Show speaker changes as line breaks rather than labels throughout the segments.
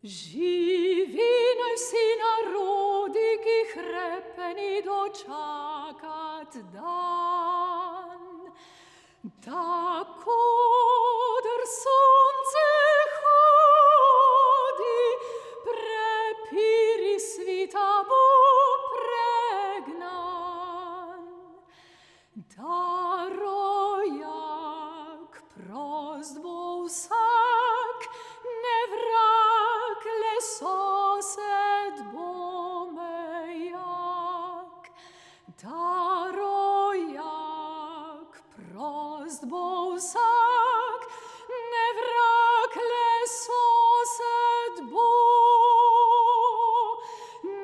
Živi naj vsi narodi, ki hrepeni dočakat dan. Tako, der sonce hodi, prepiri svita bo pregnan. Da rojak prost bo vsak, ne vrag, le sosed bo mejak. Da rojak prost bo vsak, ne vrag, le sosed bo.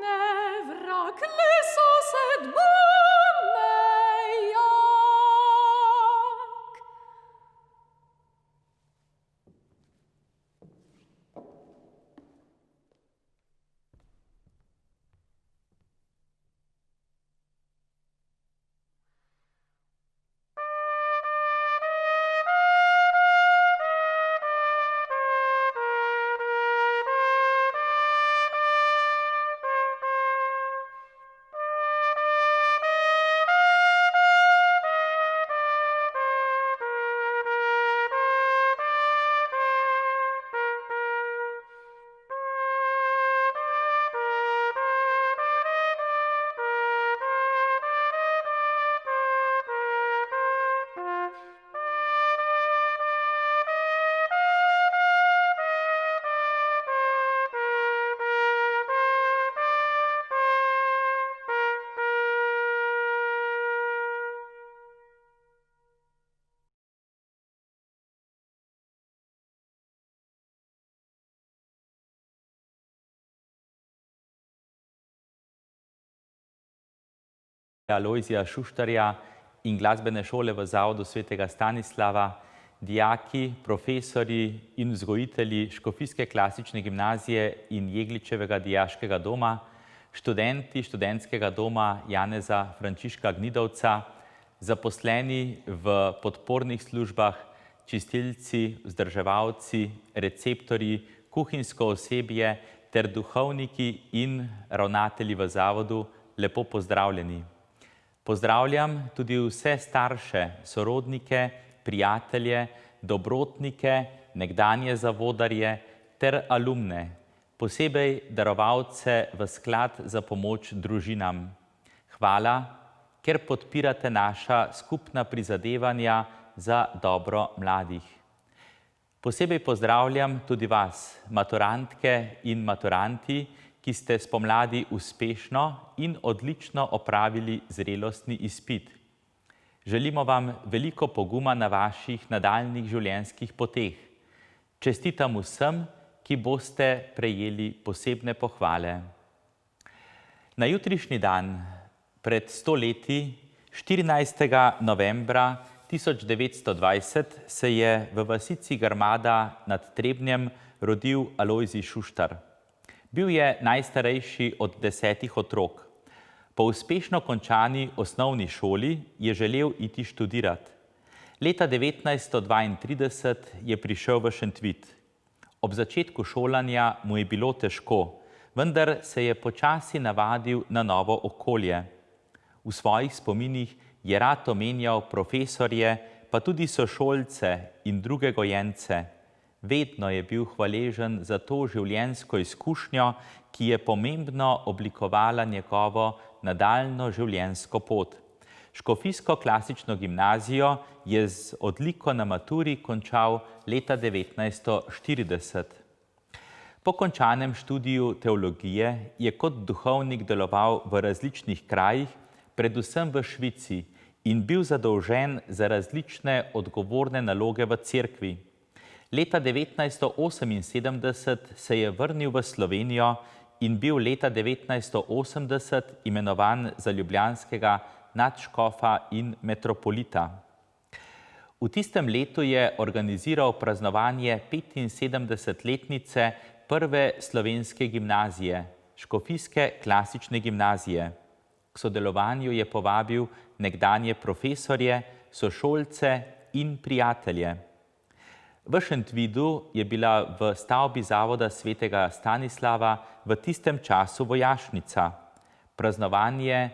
Ne vrag, le sosed bo mejak.
Alojzija Šuštarja in glasbene šole v Zavodu svetega Stanislava, dijaki, profesorji in vzgojitelji Škofijske klasične gimnazije in Jegličevega dijaškega doma, študenti študentskega doma Janeza Frančiška Gnidovca, zaposleni v podpornih službah, čistilci, vzdrževalci, receptorji, kuhinjsko osebje ter duhovniki in ravnatelji v zavodu, lepo pozdravljeni. Pozdravljam tudi vse starše, sorodnike, prijatelje, dobrotnike, nekdanje zavodarje ter alumne, posebej darovalce v sklad za pomoč družinam. Hvala, ker podpirate naša skupna prizadevanja za dobro mladih. Posebej pozdravljam tudi vas, maturantke in maturanti, ki ste spomladi uspešno in odlično opravili zrelostni izpit. Želimo vam veliko poguma na vaših nadaljnjih življenjskih poteh. Čestitam vsem, ki boste prejeli posebne pohvale. Na jutrišnji dan, pred 100 leti, 14. novembra 1920, se je v vasici Grmada nad Trebnjem rodil Alojzij Šuštar. Bil je najstarejši od 10 otrok. Po uspešno končani osnovni šoli je želel iti študirati. Leta 1932 je prišel v Šentvid. Ob začetku šolanja mu je bilo težko, vendar se je počasi navadil na novo okolje. V svojih spominih je rad omenjal profesorje, pa tudi sošolce in druge gojence. Vedno je bil hvaležen za to življenjsko izkušnjo, ki je pomembno oblikovala njegovo nadaljnjo življenjsko pot. Škofijsko klasično gimnazijo je z odliko na maturi končal leta 1940. Po končanem študiju teologije je kot duhovnik deloval v različnih krajih, predvsem v Švici, in bil zadolžen za različne odgovorne naloge v cerkvi. Leta 1978 se je vrnil v Slovenijo in bil leta 1980 imenovan za ljubljanskega nadškofa in metropolita. V tistem letu je organiziral praznovanje 75-letnice prve slovenske gimnazije, Škofijske klasične gimnazije. K sodelovanju je povabil nekdanje profesorje, sošolce in prijatelje. V Šentvidu je bila v stavbi Zavoda svetega Stanislava v tistem času vojašnica. Praznovanje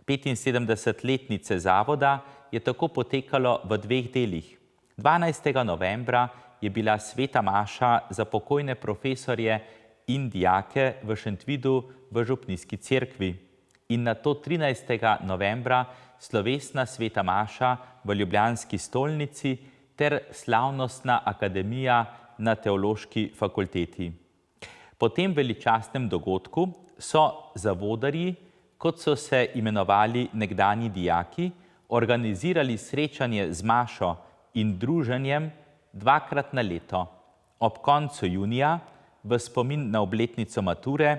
75-letnice zavoda je tako potekalo v dveh delih. 12. novembra je bila sveta maša za pokojne profesorje in dijake v Šentvidu v župnijski cerkvi in nato 13. novembra slovesna sveta maša v ljubljanski stolnici ter slavnostna akademija na Teološki fakulteti. Po tem veličastnem dogodku so zavodarji, kot so se imenovali nekdanji dijaki, organizirali srečanje z mašo in druženjem dvakrat na leto, ob koncu junija, v spomin na obletnico mature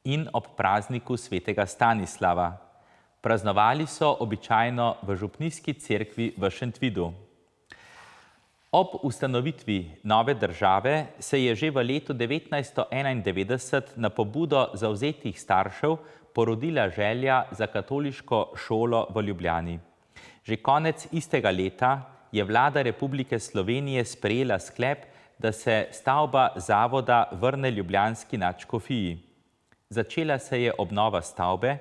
in ob prazniku svetega Stanislava. Praznovali so običajno v župnijski cerkvi v Šentvidu. Ob ustanovitvi nove države se je že v letu 1991 na pobudo zavzetih staršev porodila želja za katoliško šolo v Ljubljani. Že konec istega leta je vlada Republike Slovenije sprejela sklep, da se stavba zavoda vrne ljubljanski nadškofiji. Začela se je obnova stavbe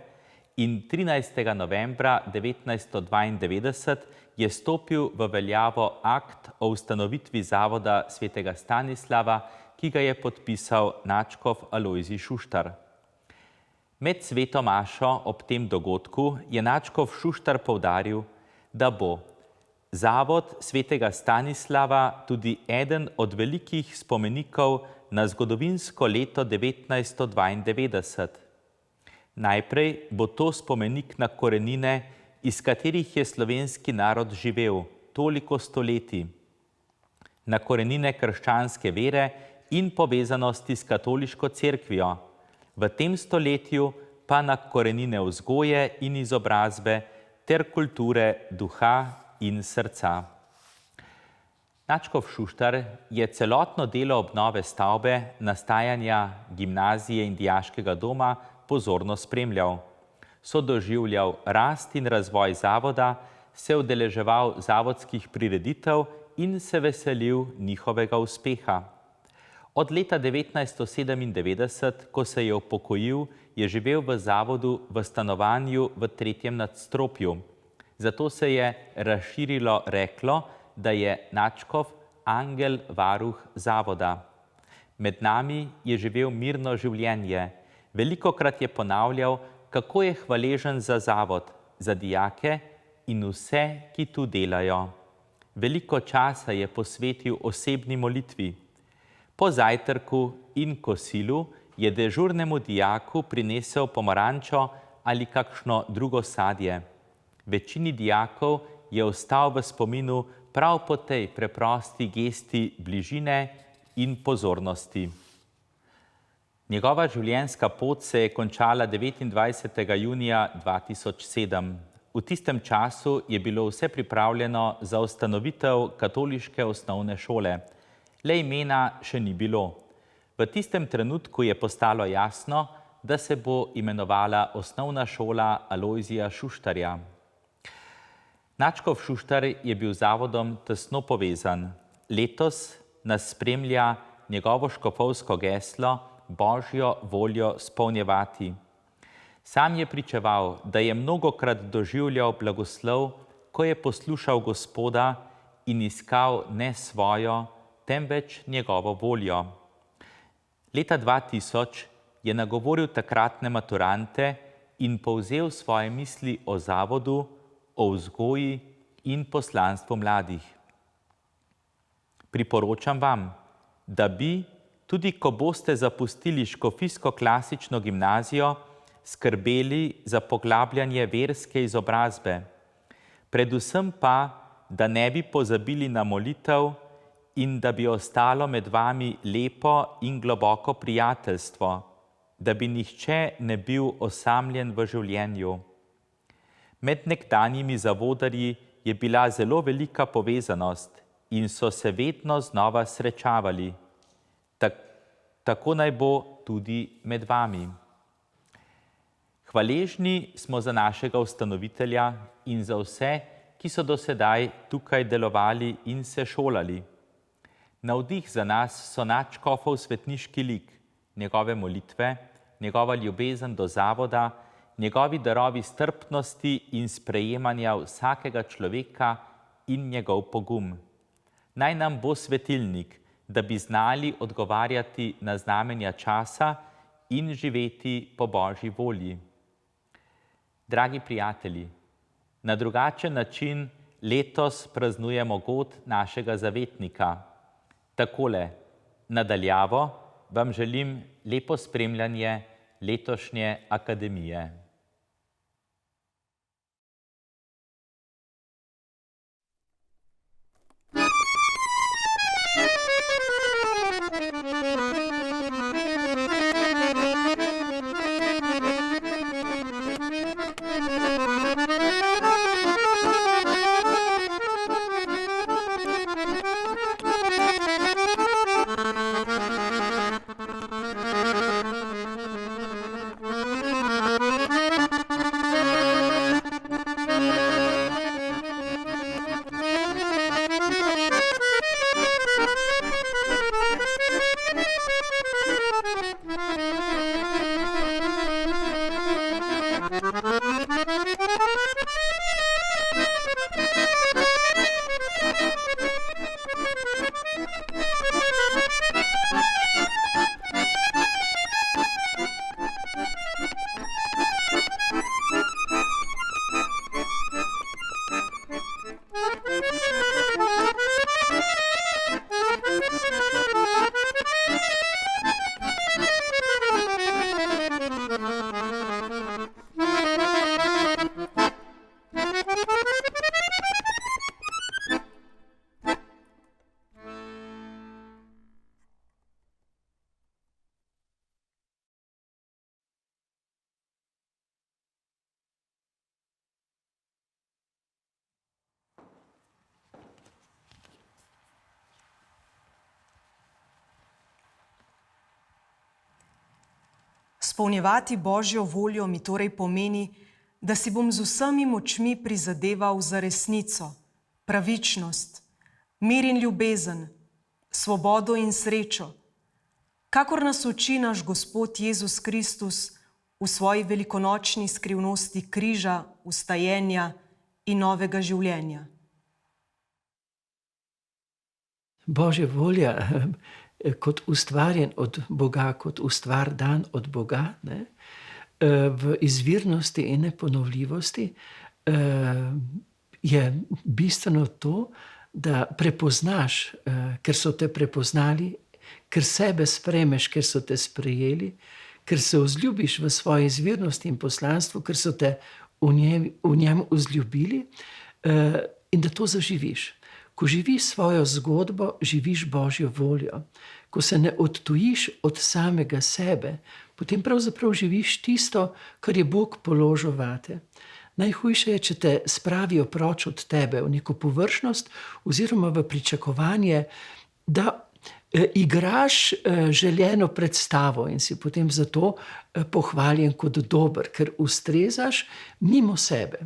in 13. novembra 1992 je stopil v veljavo akt o ustanovitvi Zavoda svetega Stanislava, ki ga je podpisal nadškof Alojzij Šuštar. Med sveto mašo ob tem dogodku je nadškof Šuštar poudaril, da bo Zavod svetega Stanislava tudi eden od velikih spomenikov na zgodovinsko leto 1992. Najprej bo to spomenik na korenine, iz katerih je slovenski narod živel toliko stoletij, na korenine krščanske vere in povezanosti s katoliško cerkvijo, v tem stoletju pa na korenine vzgoje in izobrazbe ter kulture duha in srca. Nadškof Šuštar je celotno delo obnove stavbe, nastajanja gimnazije in dijaškega doma pozorno spremljal. So doživljal rast in razvoj zavoda, se udeleževal zavodskih prireditev in se veselil njihovega uspeha. Od leta 1997, ko se je upokojil, je živel v zavodu v stanovanju v 3. nadstropju. Zato se je razširilo reklo, da je nadškof angel varuh zavoda. Med nami je živel mirno življenje. Velikokrat je ponavljal, kako je hvaležen za zavod, za dijake in vse, ki tu delajo. Veliko časa je posvetil osebni molitvi. Po zajtrku in kosilu je dežurnemu dijaku prinesel pomarančo ali kakšno drugo sadje. Večini dijakov je ostal v spominu prav po tej preprosti gesti bližine in pozornosti. Njegova življenjska pot se je končala 29. junija 2007. V tistem času je bilo vse pripravljeno za ustanovitev katoliške osnovne šole. Le imena še ni bilo. V tistem trenutku je postalo jasno, da se bo imenovala Osnovna šola Alojzija Šuštarja. Nadškof Šuštar je bil z zavodom tesno povezan. Letos nas spremlja njegovo škofovsko geslo Božjo voljo spolnjevati. Sam je pričeval, da je mnogokrat doživljal blagoslov, ko je poslušal Gospoda in iskal ne svojo, temveč njegovo voljo. Leta 2000 je nagovoril takratne maturante in povzel svoje misli o zavodu, o vzgoji in poslanstvu mladih. Priporočam vam, da bi, tudi ko boste zapustili škofijsko klasično gimnazijo, skrbeli za poglabljanje verske izobrazbe. Predvsem pa, da ne bi pozabili na molitev in da bi ostalo med vami lepo in globoko prijateljstvo, da bi nihče ne bil osamljen v življenju. Med nekdanjimi zavodarji je bila zelo velika povezanost in so se vedno znova srečavali. Tako naj bo tudi med vami. Hvaležni smo za našega ustanovitelja in za vse, ki so do sedaj tukaj delovali in se šolali. Navdih za nas so nadškofov svetniški lik, njegove molitve, njegova ljubezen do zavoda, njegovi darovi strpnosti in sprejemanja vsakega človeka in njegov pogum. Naj nam bo svetilnik, da bi znali odgovarjati na znamenja časa in živeti po Božji volji. Dragi prijatelji, na drugačen način letos praznujemo god našega zavetnika. Takole, nadaljavo vam želim lepo spremljanje letošnje akademije.
Izpolnjevati Božjo voljo mi torej pomeni, da si bom z vsemi močmi prizadeval za resnico, pravičnost, mir in ljubezen, svobodo in srečo, kakor nas uči naš Gospod Jezus Kristus v svoji velikonočni skrivnosti križa, vstajenja in novega življenja.
Božja volja kot ustvarjen od Boga, kot ustvar dan od Boga, ne, v izvirnosti in neponovljivosti, je bistveno to, da prepoznaš, ker so te prepoznali, ker sebe sprejmeš, ker so te sprejeli, ker se vzljubiš v svoji izvirnosti in poslanstvu, ker so te v njem vzljubili, in da to zaživiš. Ko živiš svojo zgodbo, živiš Božjo voljo. Ko se ne odtujiš od samega sebe, potem pravzaprav živiš tisto, kar je Bog položil vate. Najhujše je, če te spravijo proč od tebe v neko površnost oziroma v pričakovanje, da igraš željeno predstavo in si potem zato pohvaljen kot dober, ker ustrezaš mimo sebe.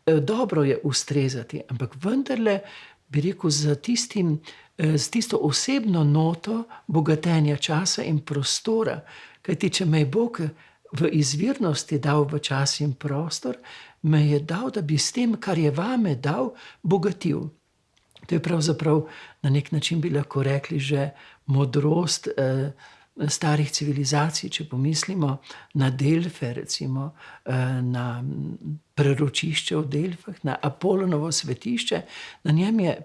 Dobro je ustrezati, ampak vendarle bi rekel, z tisto osebno noto bogatenja časa in prostora. Kajti, če me je Bog v izvirnosti dal v čas in prostor, me je dal, da bi s tem, kar je vame dal, bogatil. To je pravzaprav, na nek način bi lahko rekli, že modrost starih civilizacij, če pomislimo na Delfe, recimo na preročišče v Delfah, na Apolonovo svetišče, na njem je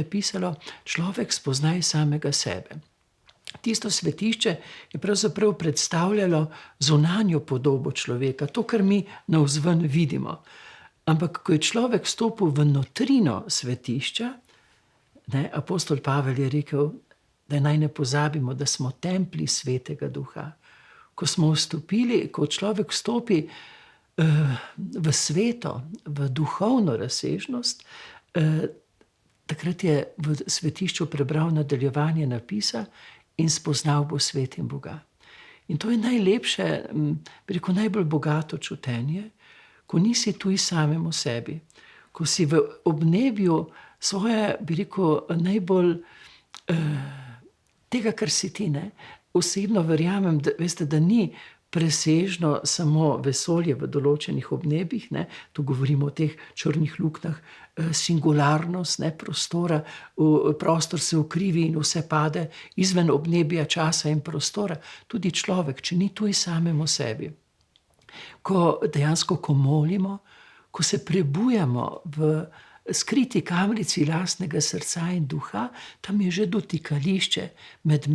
pisalo: človek spoznaj samega sebe. Tisto svetišče je pravzaprav predstavljalo zunanjo podobo človeka, to, kar mi navzven vidimo. Ampak, ko je človek stopil v notrino svetišča, apostol Pavel je rekel, da naj ne pozabimo, da smo templji Svetega Duha. Ko smo vstopili, ko človek vstopi v sveto, v duhovno razsežnost, takrat je v svetišču prebral nadaljevanje napisa in spoznal bo svet in Boga. In to je najlepše, bi rekel, najbolj bogato čutenje, ko nisi tuj samemu sebi, ko si v obnebju svoje, bi rekel, najbolj tega, kar si ti, ne. Osebno verjamem, da, veste, da ni presežno samo vesolje v določenih obnebjih, ne. Tu govorimo o teh črnih luknjah, singularnost, ne, prostora, prostor se ukrivi in vse pade izven obnebja časa in prostora. Tudi človek, če ni tuj samemu sebi. Ko dejansko, ko molimo, ko se prebujamo v skriti kamrici lastnega srca in duha, tam je že dotikališče med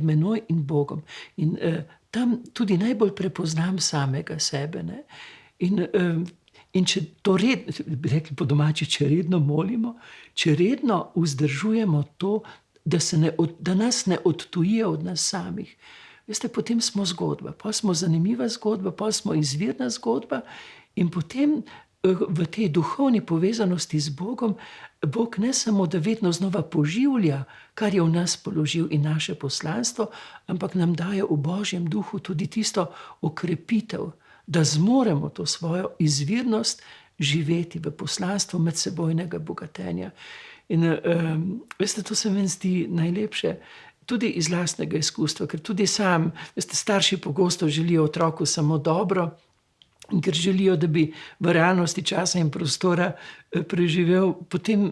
menoj in Bogom. In tam tudi najbolj prepoznam samega sebe, ne. In če to bi rekli po domači, če redno molimo, če redno vzdržujemo to, da nas ne odtujijo od nas samih, veste, potem smo zgodba, pa smo zanimiva zgodba, pa smo izvirna zgodba in potem v tej duhovni povezanosti z Bogom, Bog ne samo, da vedno znova poživlja, kar je v nas položil in naše poslanstvo, ampak nam daje v Božjem duhu tudi tisto okrepitev, da zmoremo to svojo izvirnost živeti v poslanstvu medsebojnega bogatenja. In veste, to se meni zdi najlepše, tudi iz lastnega izkustva, ker tudi sam, veste, starši pogosto želijo otroku samo dobro, in ker želijo, da bi v realnosti časa in prostora preživel, potem,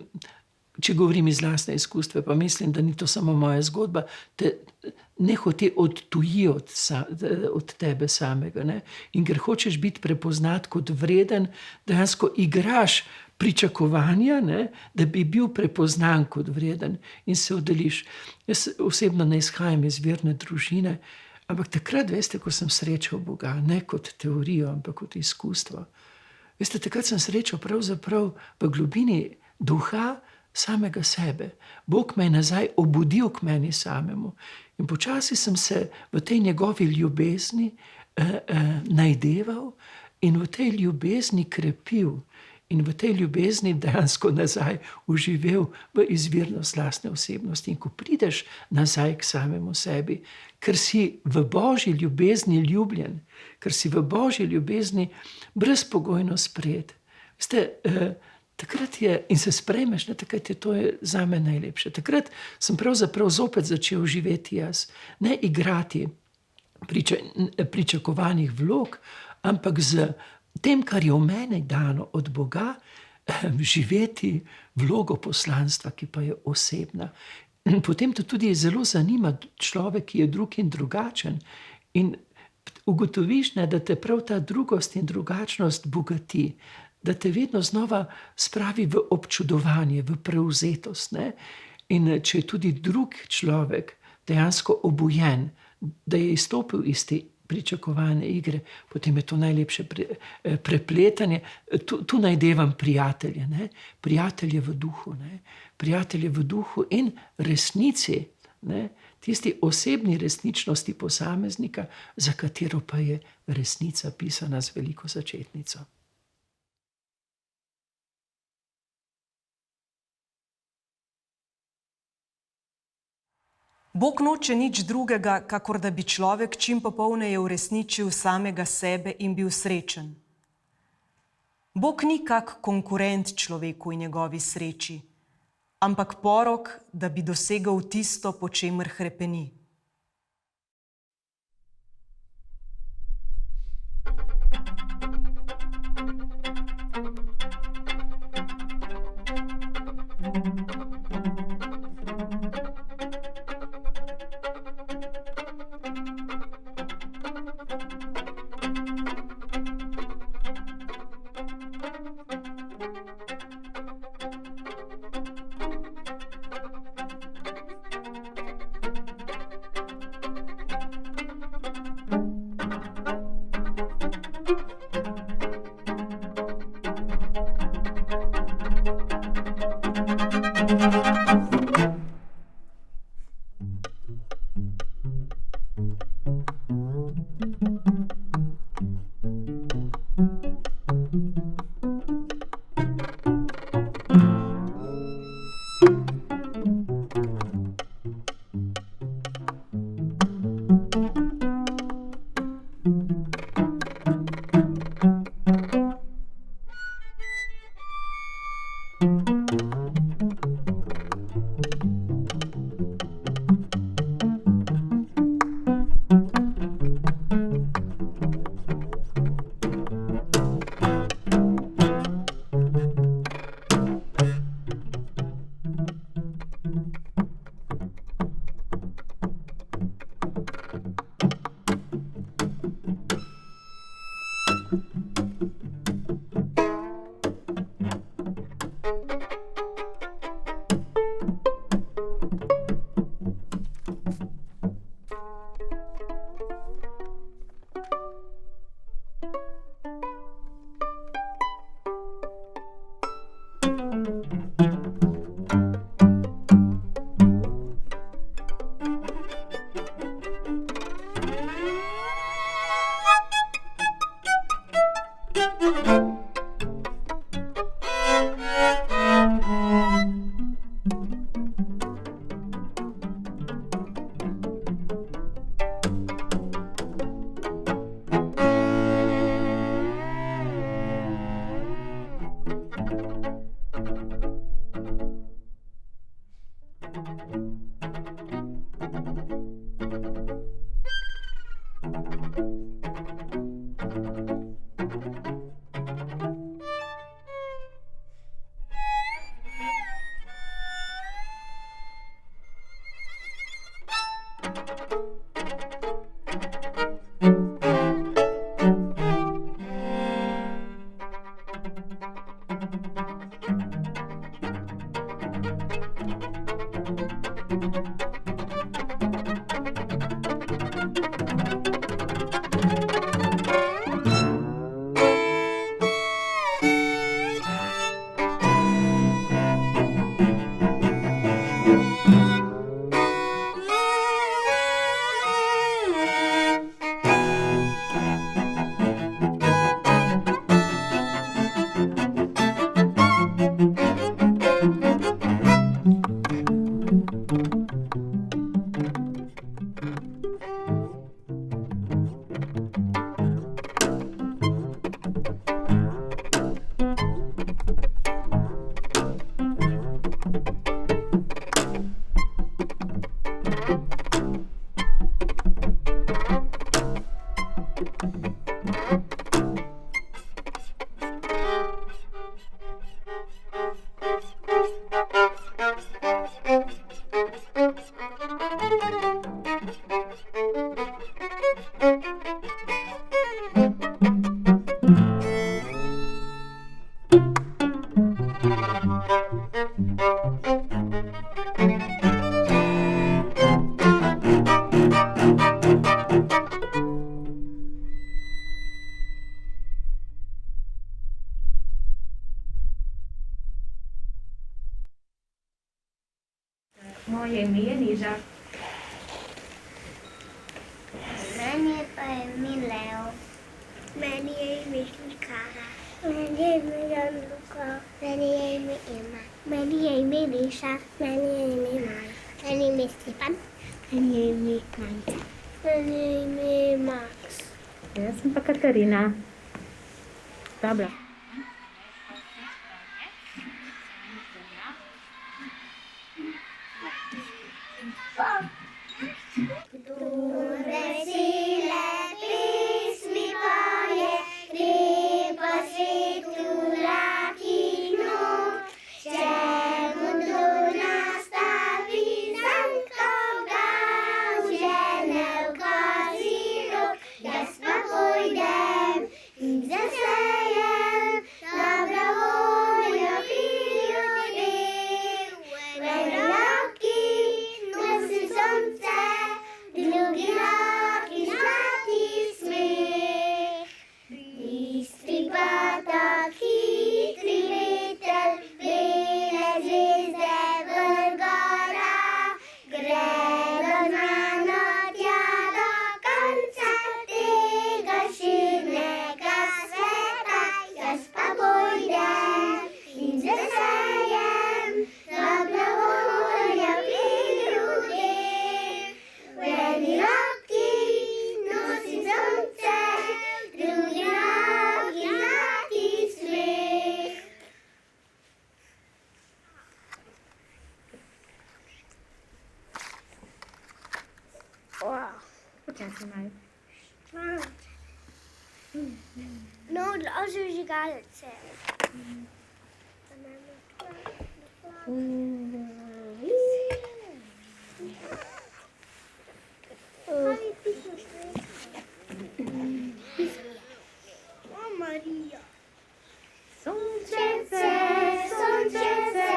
če govorim iz lastne izkustva, pa mislim, da ni to samo moja zgodba, te nehote odtujijo od tebe samega, ne? In ker hočeš biti prepoznat kot vreden, dejansko igraš pričakovanja, ne? Da bi bil prepoznan kot vreden in se oddališ. Jaz osebno ne izhajam iz verne družine, ampak takrat, veste, ko sem srečal Boga, ne kot teorijo, ampak kot izkustvo. Veste, takrat sem srečal pravzaprav v globini duha samega sebe. Bog me je nazaj obudil k meni samemu. In počasi sem se v tej njegovi ljubezni najdeval in v tej ljubezni krepil. In v tej ljubezni dejansko nazaj uživel v izvirnost lastne osebnosti. In ko prideš nazaj k samemu sebi, ker si v Božji ljubezni ljubljen, ker si v Božji ljubezni brezpogojno sprejet, veste, takrat je, in se sprejmeš, ne, takrat je to zame najlepše. Takrat sem pravzaprav zopet začel živeti jaz, ne igrati pričakovanih vlog, ampak z tem, kar je v meni dano od Boga, živeti vlogo poslanstva, ki pa je osebna. Potem to tudi zelo zanima človek, ki je drug in drugačen. In ugotoviš, ne, da te prav ta drugost in drugačnost bogati, da te vedno znova spravi v občudovanje, v prevzetost. Ne? In če je tudi drug človek dejansko obujen, da je izstopil iz te pričakovane igre, potem je to najlepše prepletanje. Tu najdevam prijatelje, ne? Prijatelje v duhu, ne? Prijatelje v duhu in resnici, ne? Tisti osebni resničnosti posameznika, za katero pa je resnica pisana z veliko začetnico.
Bog noče nič drugega, kakor da bi človek čim popolneje uresničil samega sebe in bil srečen. Bog ni kak konkurent človeku in njegovi sreči, ampak porok, da bi dosegel tisto, po čemer hrepeni.
Moje ime je Neža.
Meni pa je ime Leo. Meni je ime Kara. Meni je ime Janluka. Meni je ime Ema. Meni je ime Neša. Meni je ime Maja. Meni je ime Stepan. Meni je ime Manca. Meni je ime Max.
Jaz sem pa Katarina. Dobro.
Vesele pesmi poje, gre po svetu latino. Če bodo nastavi zankov ga užene v kozirok, jaz pa pojdem in zasejem dobro voljo pri ljudeh. V eni roki nosi sonce, drugi roki zlati smeh. Bistri potok, hitri veter, bele zvezde v gorah, gredo z mano tja do konca tega širnega sveta. Jaz pa pojdem in zasejem dobro voljo pri ljudeh. V eni roki nosim sonce, drugi roki zlati smeh.
Počasi malo.
No, odložil žigalce. Kaj pišeš? Marija.
Sončece, sončece,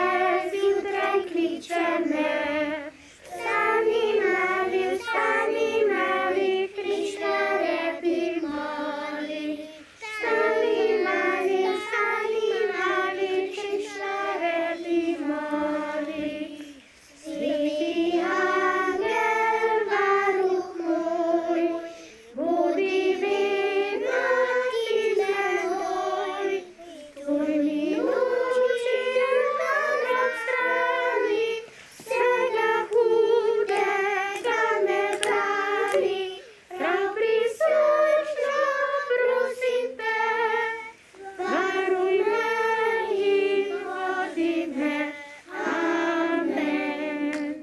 zjutraj kliče me.
Vstani mali, Krišna repi mali. Vstani mali, Krišna repi mali. Sveti angel, varuh moj, bodi vedno ti z menoj. Tvoj mi luči dobro strani, vsega hudega me brani. Prav prisrčno prosim te, varuj me in vodi me. Amen.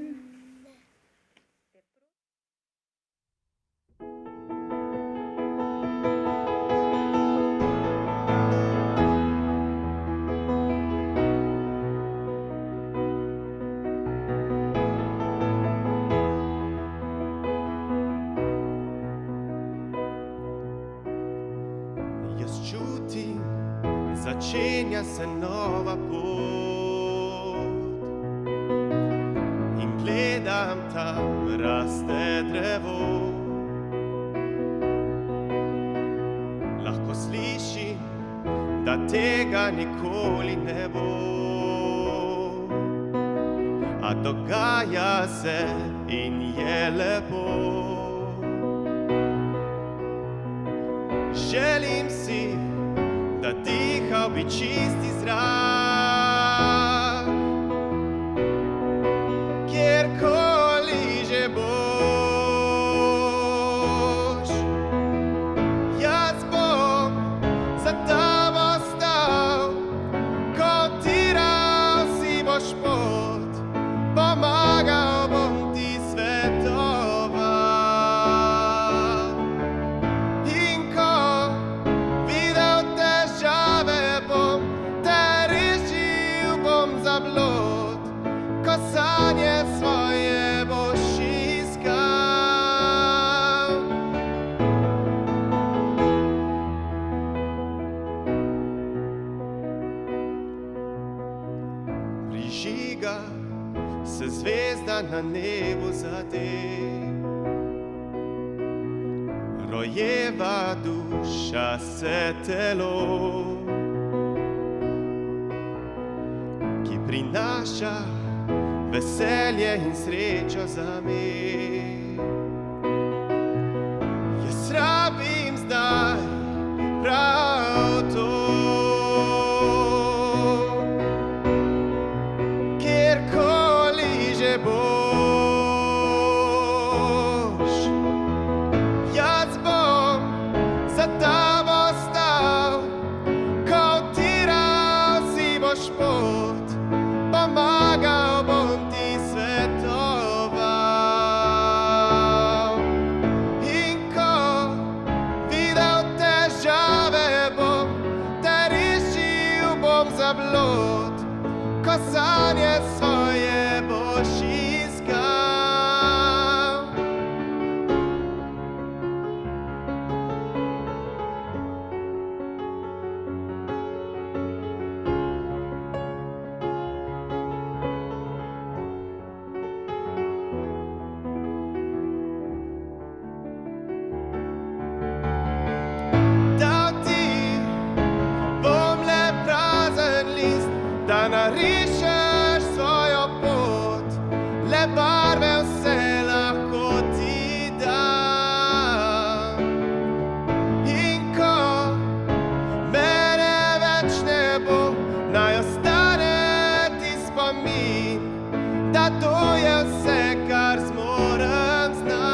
Jaz čutim, začenja se nova pot in gledam tam raste drevo. Lahko slišim, da tega nikoli ne bo, a dogaja se in je lepo. Želim si, da dihal bi čisti zrak, kjerkoli že boš. Jaz bom za tabo stal, kotiral si boš pot, pomagal bom ti svetoval. In ko videl težave bom, te rešil bom za blod, ko sanje svoje boš iskal. Prižiga se zvezda na nebu zadev, rojeva duša se telo, ki prinaša veselje in srečo za me. Jaz rabim zdaj prav to. Kjerkoli že boš, jaz bom za tabo stal, ko utiral si boš pot, pomagal bom ti svetoval. In ko videl težave bom, te rešil bom za blod, ko sanje svoje boš iskal. Dal ti bom le prazen list, da narišeš svojo pot, le barve vse lahko ti dam. In ko mene več ne bo, naj ostane ti spomin, da to je vse, kar zmorem znam.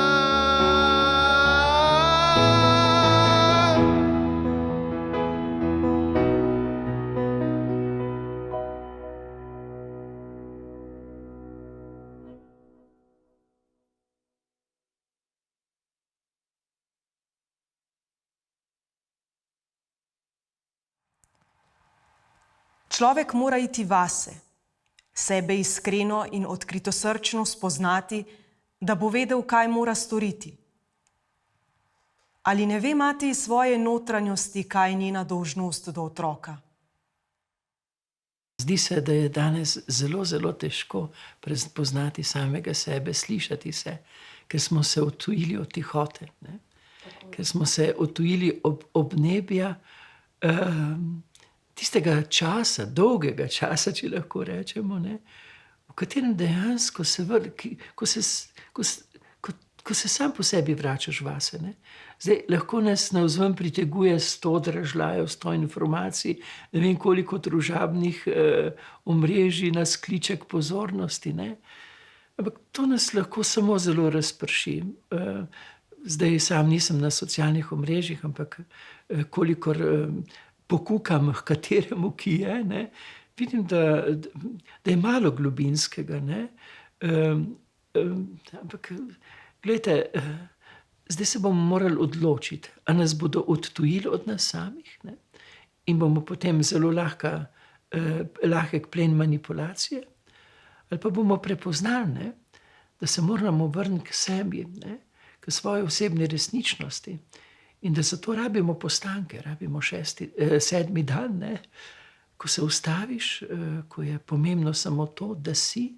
Človek mora iti vase, sebe iskreno in odkritosrčno spoznati, da bo vedel, kaj mora storiti. Ali ne ve mati iz svoje notranjosti, kaj je njena dolžnost do otroka?
Zdi se, da je danes zelo, zelo težko poznati samega sebe, slišati se, ker smo se odtujili od tihote, ne? Ker smo se odtujili obnebja, tistega časa, dolgega časa, če lahko rečemo, ne? V katerem dejansko ko se sam po sebi vračaš vase. Ne? Zdaj, lahko nas navzven priteguje 100 dražljajev, 100 informacij, ne vem koliko družabnih omrežij nas kliče k pozornosti. Ne? Ampak to nas lahko samo zelo razprši. Zdaj sam nisem na socialnih omrežjih, ampak kolikor pokukam k kateremu, ki je, ne? Vidim, da je malo globinskega. Ne? Ampak glejte, zdaj se bomo morali odločiti, a nas bodo odtujili od nas samih, ne? In bomo potem zelo lahek plen manipulacije, ali pa bomo prepoznali, ne? Da se moramo vrniti k sebi, ne? K svoji osebni resničnosti in da zato rabimo postanke, rabimo 7. dan, ne? Ko se ustaviš, ko je pomembno samo to, da si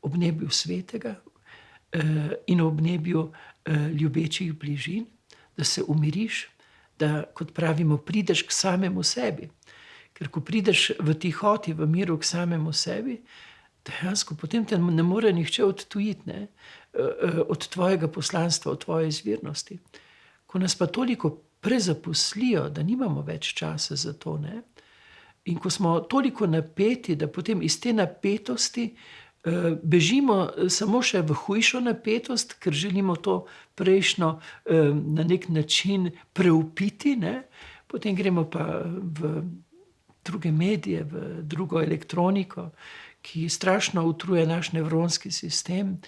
ob nebju svetega in ob nebju ljubečih bližin, da se umiriš, da, kot pravimo, prideš k samemu sebi. Ker ko prideš v tihoti, v miru k samemu sebi, dejansko potem te ne more nihče odtujiti, ne? Od tvojega poslanstva, od tvoje izvirnosti. Ko nas pa toliko prezaposlijo, da nimamo več časa za to, ne? In ko smo toliko napeti, da potem iz te napetosti bežimo samo še v hujšo napetost, ker želimo to prejšnjo na nek način preupiti, ne? Potem gremo pa v druge medije, v drugo elektroniko, ki strašno utruje naš nevronski sistem.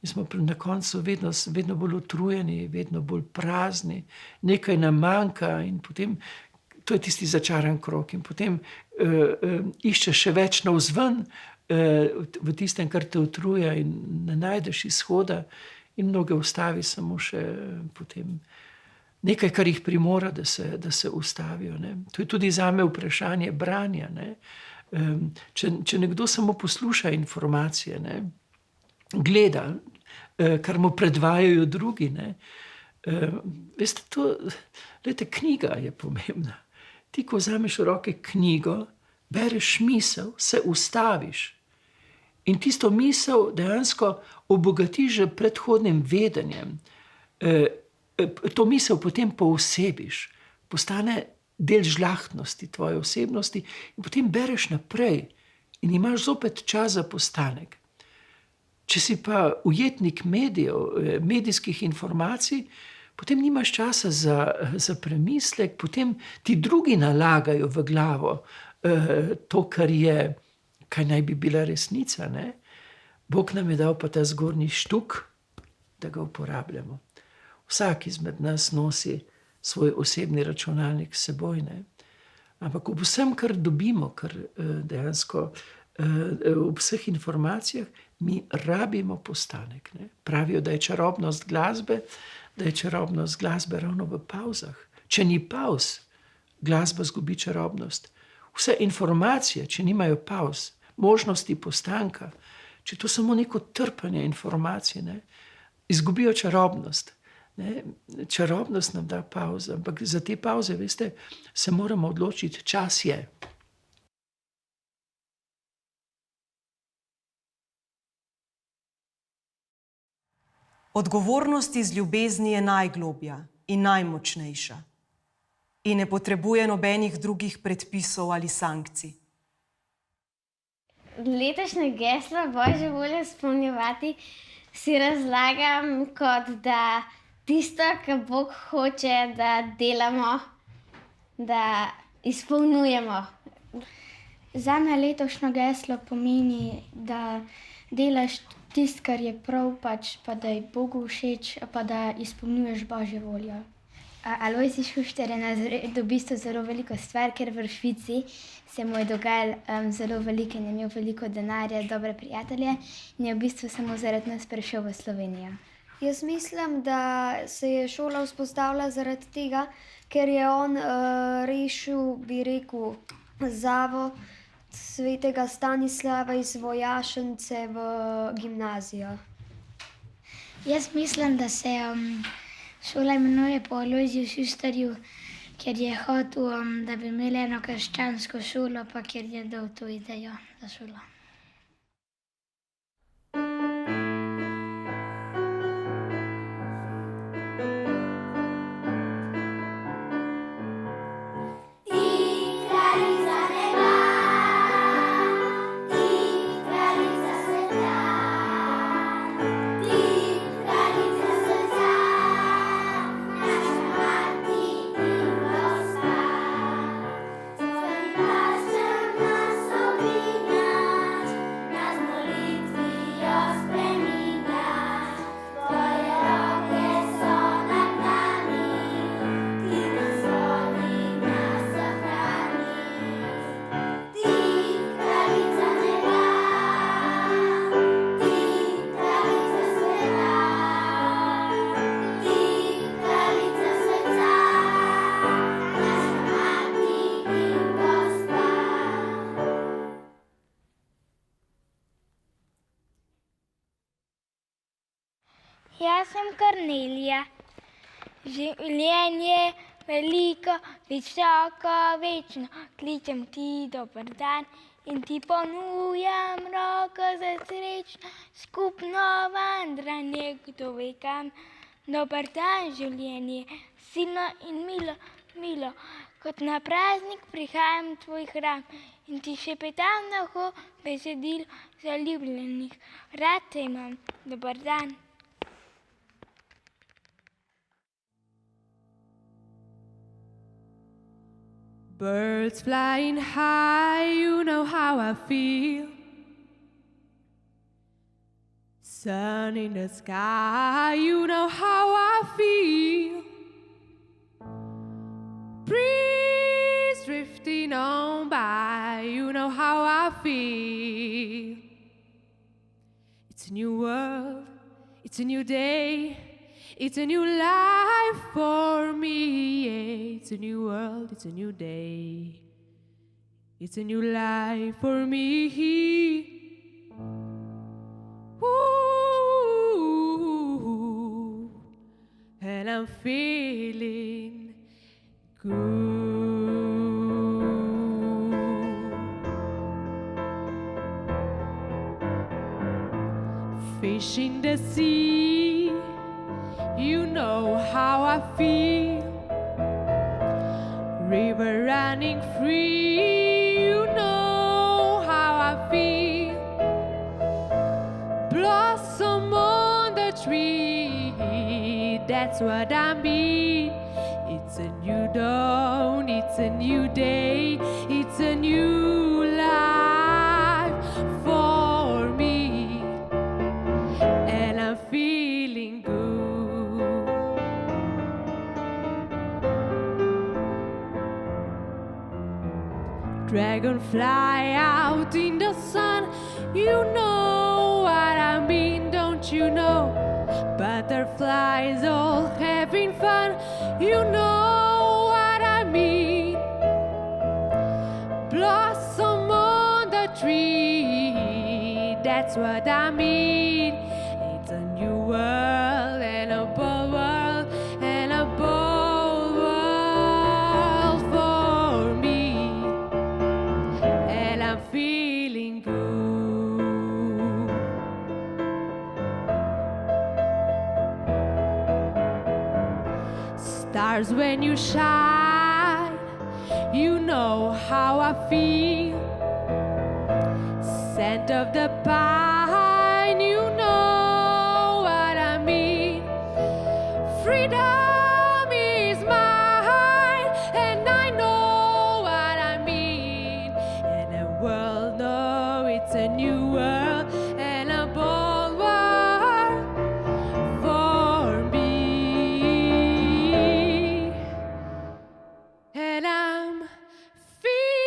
In smo na koncu vedno bolj utrujeni, vedno bolj prazni, nekaj nam manjka in potem to je tisti začaran krog. In potem iščeš še več navzven v tistem, kar te utruje in ne najdeš izhoda in mnoge ustavi samo še potem nekaj, kar jih primora, da se ustavijo. Ne? To je tudi zame vprašanje branja. Ne? Če nekdo samo posluša informacije, ne? Gleda, kar mu predvajajo drugi, ne? Veste, knjiga je pomembna. Ti, ko vzameš v roke knjigo, bereš misel, se ustaviš In tisto misel dejansko obogatiš že predhodnim vedenjem. To misel potem poosebiš, postane del žlahtnosti tvoje osebnosti in potem bereš naprej in imaš zopet čas za postanek. Če si pa ujetnik medijev, medijskih informacij, potem nimaš časa za premislek, potem ti drugi nalagajo v glavo to, kaj naj bi bila resnica. Ne? Bog nam je dal pa ta zgornji štuk, da ga uporabljamo. Vsak izmed nas nosi svoj osebni računalnik s seboj. Ne? Ampak ob vsem, kar dobimo, kar dejansko ob vseh informacijah, mi rabimo postanek. Ne? Pravijo, da je čarobnost glasbe ravno v pavzah. Če ni pavz, glasba zgubi čarobnost. Vse informacije, če nimajo pavz, možnosti postanka, če to samo neko trpanje informacij, ne, izgubijo čarobnost. Ne. Čarobnost nam da pavza, ampak za te pavze, veste, se moramo odločiti, čas je.
Odgovornost iz ljubezni je najglobja in najmočnejša in ne potrebuje nobenih drugih predpisov ali sankcij.
Letošnje geslo Božjo voljo izpolnjevati si razlagam kot da tisto, kar Bog hoče, da delamo, da izpolnjujemo.
Zame letošnje geslo pomeni, da delaš tisto, kar je prav, pa da je Bogu všeč, pa da izpolnjuješ Božjo voljo.
Alojzij Šuštar je naredil v bistvu zelo veliko stvar, ker v Švici se mu je dogajalo zelo veliko in je imel veliko denarja, dobre prijatelje in je v bistvu samo zaradi nas prišel v Slovenijo.
Jaz mislim, da se je šola vzpostavila zaradi tega, ker je on rešil, bi rekel, zavod svetega Stanislava iz Vojašnice v gimnazijo.
Jaz mislim, da se šola imenuje po Alojziju Šuštarju, ker je hotel, da bi imeli eno krščansko šolo, pa ker je dal to idejo za šolo.
Jaz sem Kornelija. Življenje veliko, visoko, večno, kličem ti dober dan in ti ponujam roko za srečno skupno vandranje, kdo ve kam. Dober dan, življenje, silno in milo, milo, kot na praznik prihajam v tvoj hram in ti šepetam na uho besedil zaljubljenih. Rad te imam, dober dan.
Birds flying high, you know how I feel. Sun in the sky, you know how I feel. Breeze drifting on by, you know how I feel. It's a new world, it's a new day, it's a new life for me. Yeah, it's a new world, it's a new day, it's a new life for me. Ooh, and I'm feeling good. fish in the sea, you know how I feel. River running free, you know how I feel. Blossom on the tree, that's what I mean. It's a new dawn, it's a new day, it's a new life for me, and I'm feeling good. Dragonfly out in the sun, you know what I mean, don't you know? Butterflies all having fun, you know what I mean. Blossom on the tree, that's what I mean. It's a new world and a bold world and a bold world for me, and I'm feeling good. Stars when you shine, you know how I feel. Scent of the pine, you know what I mean. Freedom is mine, and I know what I mean. And the world knows it's a new world and a bold world for me, and I'm feeling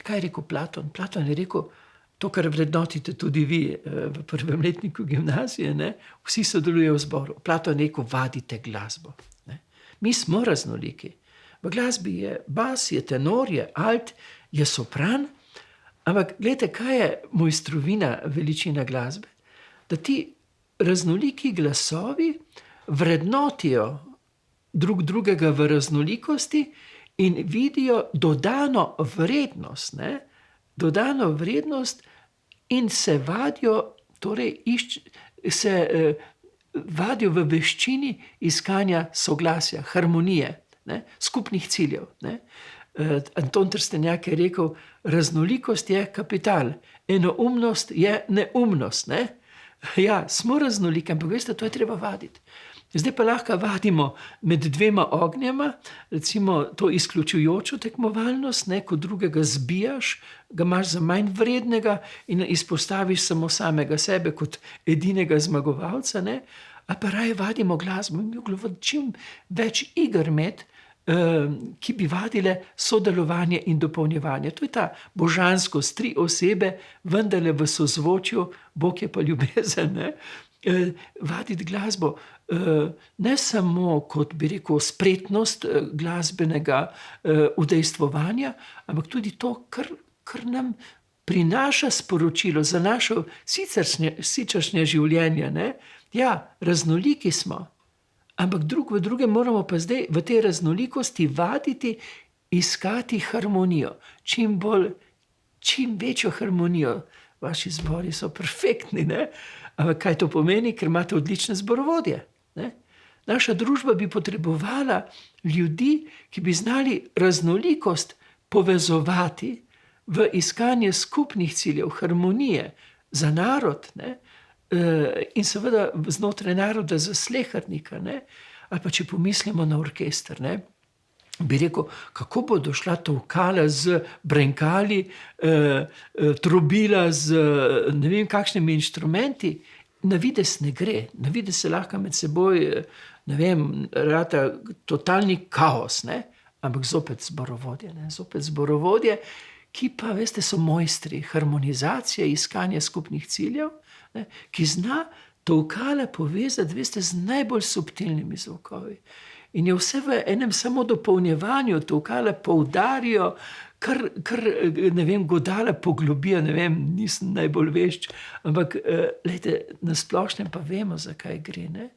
Kaj je rekel Platon? Platon je rekel to, kar vrednotite tudi vi v prvem letniku gimnazije, ne? Vsi sodelujejo v zboru. Platon je rekel, vadite glasbo. Ne? Mi smo raznoliki. V glasbi je bas, je tenor, je alt, je sopran, ampak gledajte, kaj je mojstrovina, veličina glasbe? Da ti raznoliki glasovi vrednotijo drug drugega v raznolikosti in vidijo dodano vrednost, ne? Dodano vrednost in se vadijo, torej vadijo v veščini iskanja soglasja, harmonije, ne? Skupnih ciljev. Ne? Anton Trstenjak je rekel, raznolikost je kapital, enoumnost je neumnost. Ne? Ja, smo raznoliki, ampak veste, to je treba vaditi. Zdaj pa lahko vadimo med dvema ognjema, recimo to izključujočo tekmovalnost, ne, ko drugega zbijaš, ga imaš za manj vrednega in izpostaviš samo samega sebe kot edinega zmagovalca, ne, a pa raje vadimo glasbo in bi čim več iger imeti, ki bi vadile sodelovanje in dopolnjevanje. To je ta božanskost, 3 osebe, vendarle v sozvočju, Bog je pa ljubezen, ne. Vaditi glasbo ne samo kot, bi rekel, spretnost glasbenega udejstvovanja, ampak tudi to, kar nam prinaša sporočilo za naše siceršnje življenje. Ne? Ja, raznoliki smo, ampak drug v drugem moramo pa zdaj v tej raznolikosti vaditi, iskati harmonijo, čim večjo harmonijo. Vaši zbori so perfektni, ne? Ampak kaj to pomeni? Ker imate odlične zborovodje. Ne? Naša družba bi potrebovala ljudi, ki bi znali raznolikost povezovati v iskanje skupnih ciljev, harmonije za narod, ne? In seveda znotraj naroda za slehernika. Ne? Ali pa če pomislimo na orkester, ne? Bi rekel, kako bodo šla tolkala z brenkali, trobila z ne vem kakšnimi inštrumenti. Na vides ne gre, na vides se lahko med seboj, ne vem, rata totalni kaos, ne? Ampak zopet zborovodje, ne? Zopet zborovodje, ki pa, veste, so mojstri harmonizacije, iskanja skupnih ciljev, ne? Ki zna tolkala povezati, veste, z najbolj subtilnimi zvokovi. In je vse v enem samo dopolnjevanju, tolkala poudarijo, kar ne vem, godala poglobijo, ne vem, nisem najbolj vešč, ampak lejte, na splošnem pa vemo, zakaj gre, ne?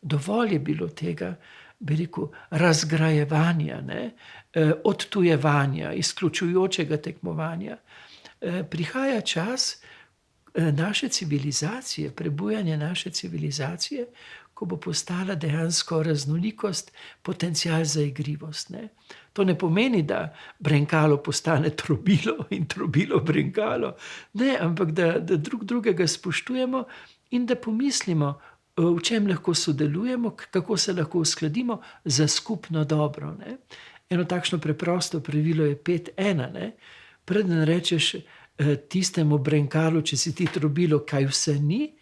Dovolj je bilo tega, bi rekel, razgrajevanja, ne? Odtujevanja, izključujočega tekmovanja. Prihaja čas naše civilizacije, prebujanje naše civilizacije, ko bo postala dejansko raznolikost potencial za igrivost, ne? To ne pomeni, da brenkalo postane trobilo in trobilo brenkalo, ne, ampak da drug drugega spoštujemo in da pomislimo, v čem lahko sodelujemo, kako se lahko uskladimo za skupno dobro, ne? Eno takšno preprosto pravilo je 5:1, ne? Preden rečeš tistemu brenkalu, če si ti trobilo, kaj vse ni,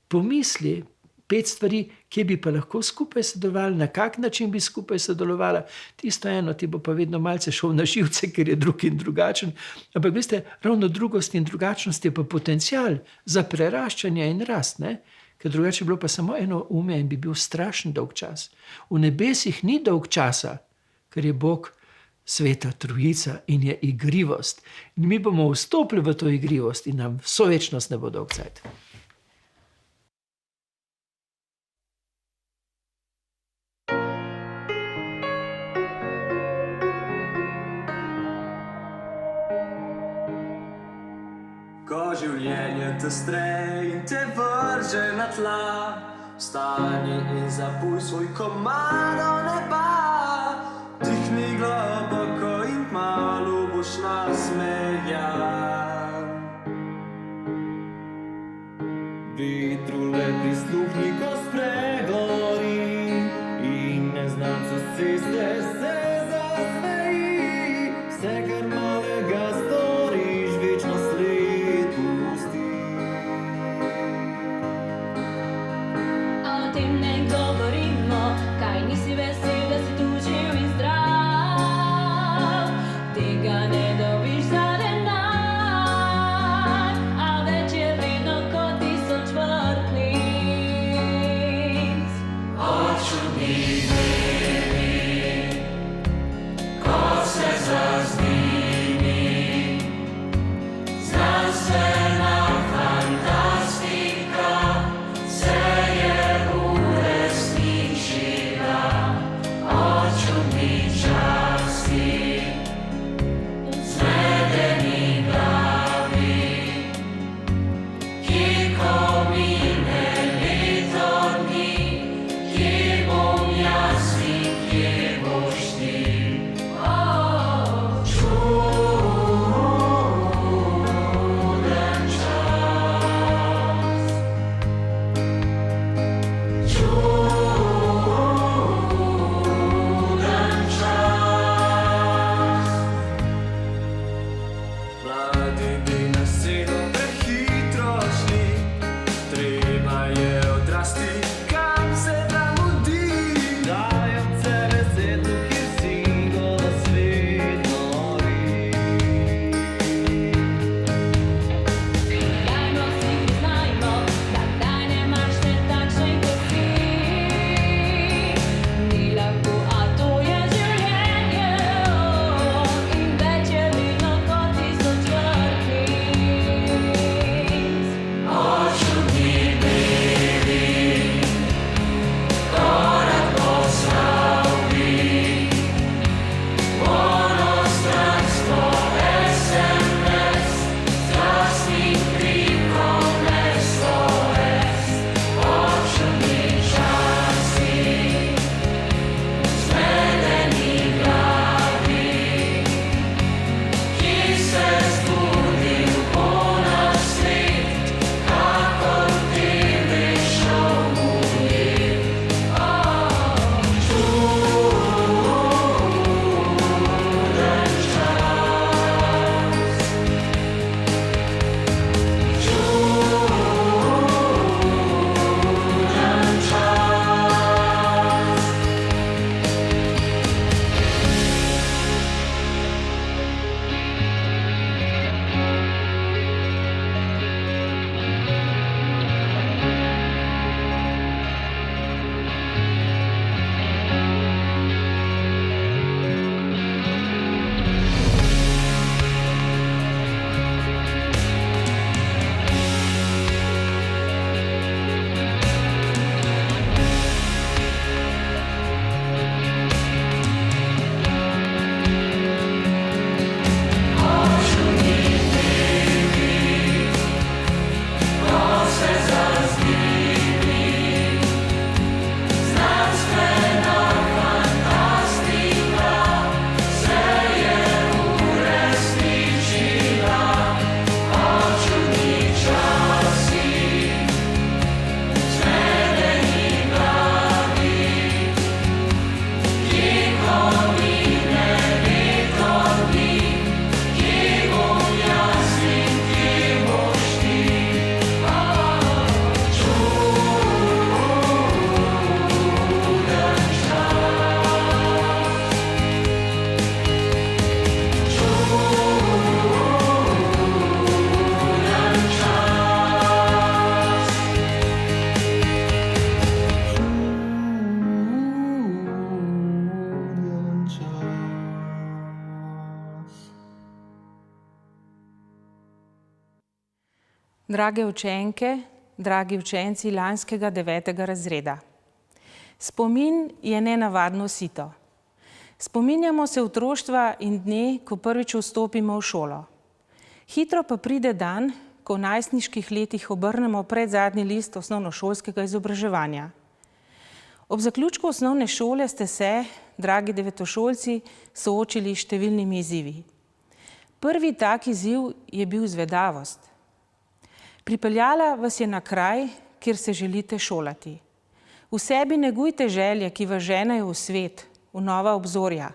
pomisli 5 stvari, kje bi pa lahko skupaj sodelovali, na kak način bi skupaj sodelovala. Tisto eno ti bo pa vedno malce šel na živce, ker je drug in drugačen. Ampak veste, ravno drugost in drugačnost je pa potencial za preraščanje in rast, ne? Ker drugače bi bilo pa samo eno umje in bi bil strašen dolg čas. V nebesih ni dolg časa, ker je Bog sveta trojica in je igrivost. In mi bomo vstopili v to igrivost in nam vso večnost ne bo dolg cajt.
Ko življenje te stre in te vrže na tla, vstani in zapuj svoj komado neba. Dihni globoko in kmalu boš nasmejan. Vetru le prisluhni, ko spregovori in neznancu s ceste se zasmeji. Vse, kar malega storiš, večno sled pusti.
A o tem ne govorimo, kaj nisi vesel, da si tu živ in zdrav. Tega ne dobiš za denar, a več je vedno kot 1000 vrtnic.
Očudni dnevi, ko se zaznimi, znanstvena fantastika se je uresničila.
drage učenke, dragi učenci lanskega 9. razreda. Spomin je nenavadno sito. Spominjamo se otroštva in dne, ko prvič vstopimo v šolo. Hitro pa pride dan, ko v najstniških letih obrnemo predzadnji list osnovnošolskega izobraževanja. Ob zaključku osnovne šole ste se, dragi devetošolci, soočili s številnimi izzivi. Prvi tak izziv je bil zvedavost. Pripeljala vas je na kraj, kjer se želite šolati. V sebi negujte želje, ki vas ženejo v svet, v nova obzorja.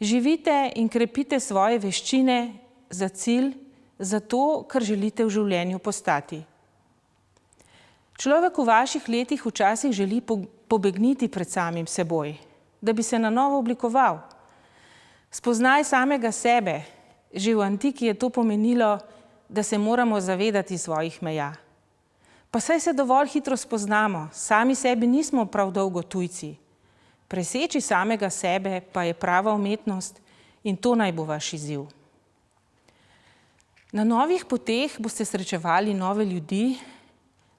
Živite in krepite svoje veščine za cilj, za to, kar želite v življenju postati. Človek v vaših letih včasih želi pobegniti pred samim seboj, da bi se na novo oblikoval. Spoznaj samega sebe. Že v antiki je to pomenilo, da se moramo zavedati svojih meja. Pa saj se dovolj hitro spoznamo, sami sebi nismo prav dolgo tujci. Preseči samega sebe pa je prava umetnost in to naj bo vaš izziv. Na novih poteh boste srečevali nove ljudi,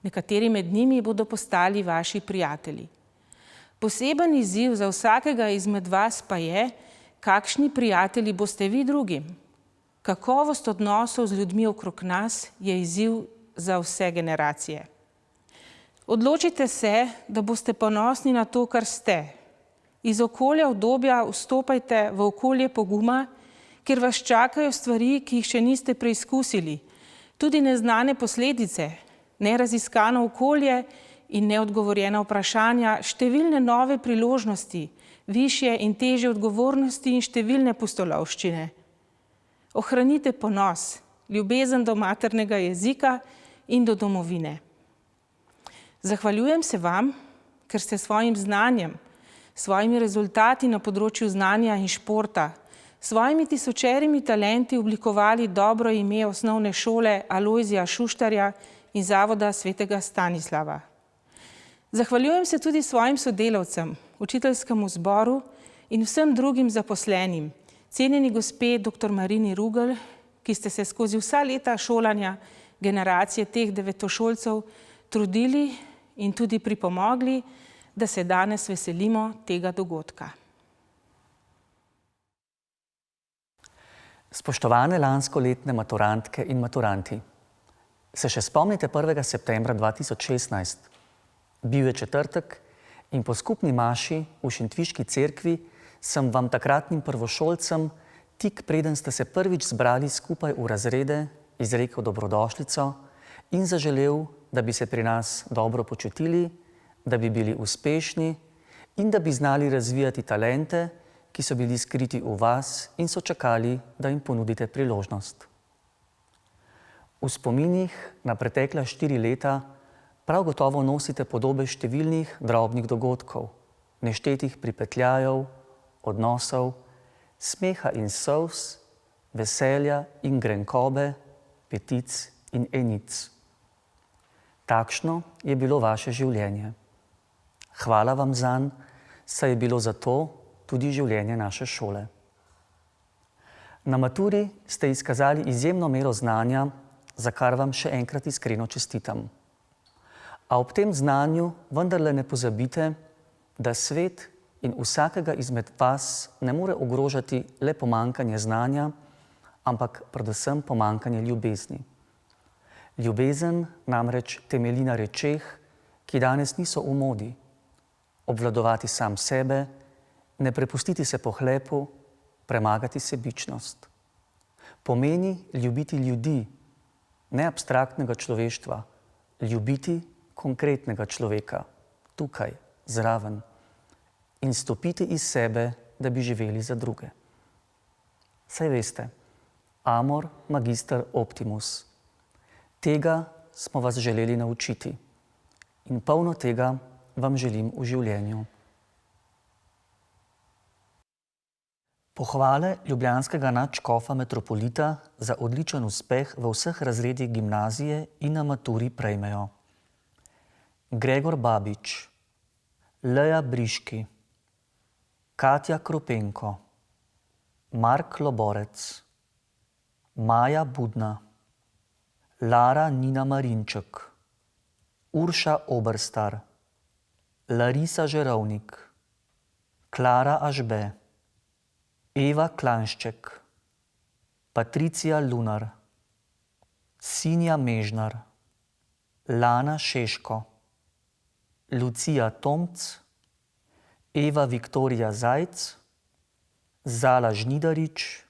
nekateri med njimi bodo postali vaši prijatelji. Poseben izziv za vsakega izmed vas pa je, kakšni prijatelji boste vi drugim. Kakovost odnosov z ljudmi okrog nas je izziv za vse generacije. Odločite se, da boste ponosni na to, kar ste. Iz okolja obdobja vstopajte v okolje poguma, kjer vas čakajo stvari, ki jih še niste preizkusili, tudi neznane posledice, neraziskano okolje in neodgovorjena vprašanja, številne nove priložnosti, višje in težje odgovornosti in številne pustolovščine. Ohranite ponos, ljubezen do maternega jezika in do domovine. Zahvaljujem se vam, ker ste svojim znanjem, svojimi rezultati na področju znanja in športa, svojimi tisočerimi talenti oblikovali dobro ime osnovne šole Alojzija Šuštarja in Zavoda svetega Stanislava. Zahvaljujem se tudi svojim sodelavcem, učiteljskemu zboru in vsem drugim zaposlenim, cenjeni gospe dr. Marini Rugel, ki ste se skozi vsa leta šolanja generacije teh devetošolcev trudili in tudi pripomogli, da se danes veselimo tega dogodka.
Spoštovane lanskoletne maturantke in maturanti, se še spomnite 1. septembra 2016? Bil je četrtek in po skupni maši v Šentviški cerkvi sem vam takratnim prvošolcem, tik preden ste se prvič zbrali skupaj v razrede, izrekel dobrodošlico in zaželel, da bi se pri nas dobro počutili, da bi bili uspešni in da bi znali razvijati talente, ki so bili skriti v vas in so čakali, da jim ponudite priložnost. V spominih na pretekla 4 leta prav gotovo nosite podobe številnih drobnih dogodkov, neštetih pripetljajev, odnosov, smeha in solz, veselja in grenkobe, petic in enic. Takšno je bilo vaše življenje. Hvala vam zanj, saj je bilo za to tudi življenje naše šole. Na maturi ste izkazali izjemno mero znanja, za kar vam še enkrat iskreno čestitam. A ob tem znanju vendarle ne pozabite, da svet in vsakega izmed vas ne more ogrožati le pomanjkanje znanja, ampak predvsem pomanjkanje ljubezni. Ljubezen namreč temelji na rečeh, ki danes niso v modi. Obvladovati sam sebe, ne prepustiti se pohlepu, premagati sebičnost. Pomeni ljubiti ljudi, ne abstraktnega človeštva, ljubiti konkretnega človeka, tukaj, zraven, in stopiti iz sebe, da bi živeli za druge. Saj veste, amor magister optimus. Tega smo vas želeli naučiti in polno tega vam želim v življenju. Pohvale ljubljanskega nadškofa metropolita za odličen uspeh v vseh razredih gimnazije in na maturi prejmejo Gregor Babič, Leja Briški, Katja Kropenko, Mark Loborec, Maja Budna, Lara Nina Marinček, Urša Oberstar, Larisa Žerovnik, Klara Ažbe, Eva Klanšček, Patricija Lunar, Sinja Mežnar, Lana Šeško, Lucija Tomc, Eva Viktorija Zajc, Zala Žnidarič,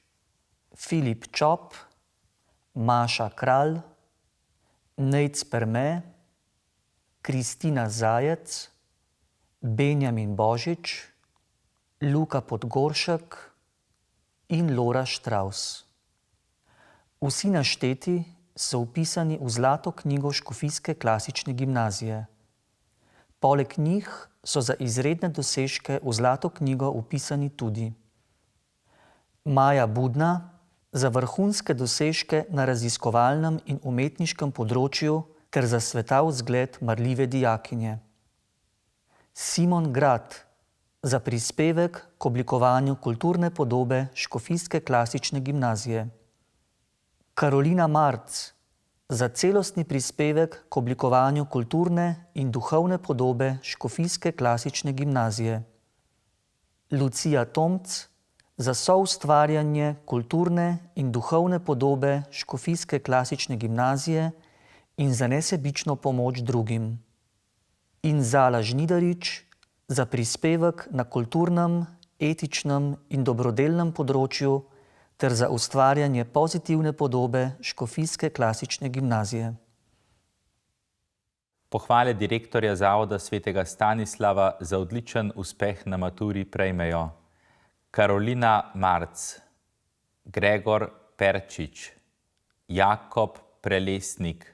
Filip Čop, Maša Kralj, Nejc Perme, Kristina Zajec, Benjamin Božič, Luka Podgoršek in Lora Štraus. Vsi našteti so vpisani v Zlato knjigo Škofijske klasične gimnazije. Poleg njih so za izredne dosežke v Zlato knjigo vpisani tudi Maja Budna za vrhunske dosežke na raziskovalnem in umetniškem področju ter za svetav zgled marljive dijakinje, Simon Grad za prispevek k oblikovanju kulturne podobe Škofijske klasične gimnazije, Karolina Marc za celostni prispevek k oblikovanju kulturne in duhovne podobe Škofijske klasične gimnazije, Lucija Tomc za soustvarjanje kulturne in duhovne podobe Škofijske klasične gimnazije in za nesebično pomoč drugim, in Zala Žnidarič za prispevek na kulturnem, etičnem in dobrodelnem področju ter za ustvarjanje pozitivne podobe Škofijske klasične gimnazije.
Pohvale direktorja Zavoda svetega Stanislava za odličen uspeh na maturi prejmejo Karolina Marc, Gregor Perčič, Jakob Prelesnik,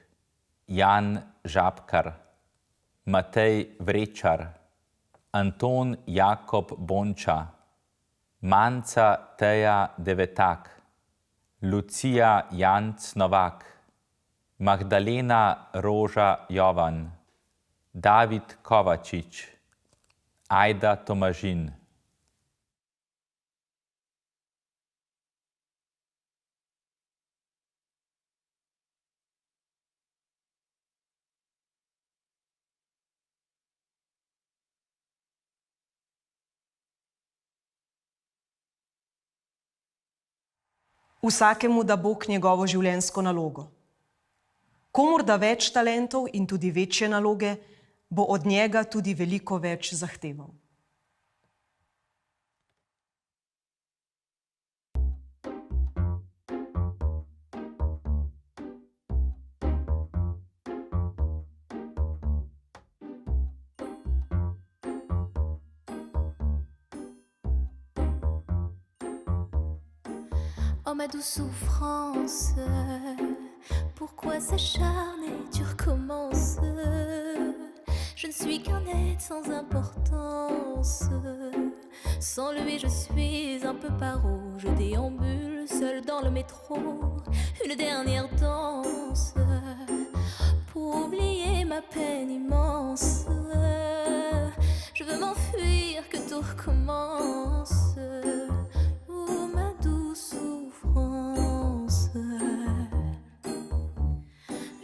Jan Žabkar, Matej Vrečar, Anton Jakob Bonča, Manca Teja Devetak, Lucija Janc Novak, Magdalena Roža Jovan, David Kovačič, Ajda Tomažin.
Vsakemu da Bog njegovo življenjsko nalogo. Komur da več talentov in tudi večje naloge, bo od njega tudi veliko več zahteval.
Oh ma douce souffrance, pourquoi s'acharner, tu recommences. Je ne suis qu'un être sans importance. Sans lui je suis un peu paro. Je déambule seul dans le métro. Une dernière danse pour oublier ma peine immense. Je veux m'enfuir, que tout recommence. Oh ma douce souffrance.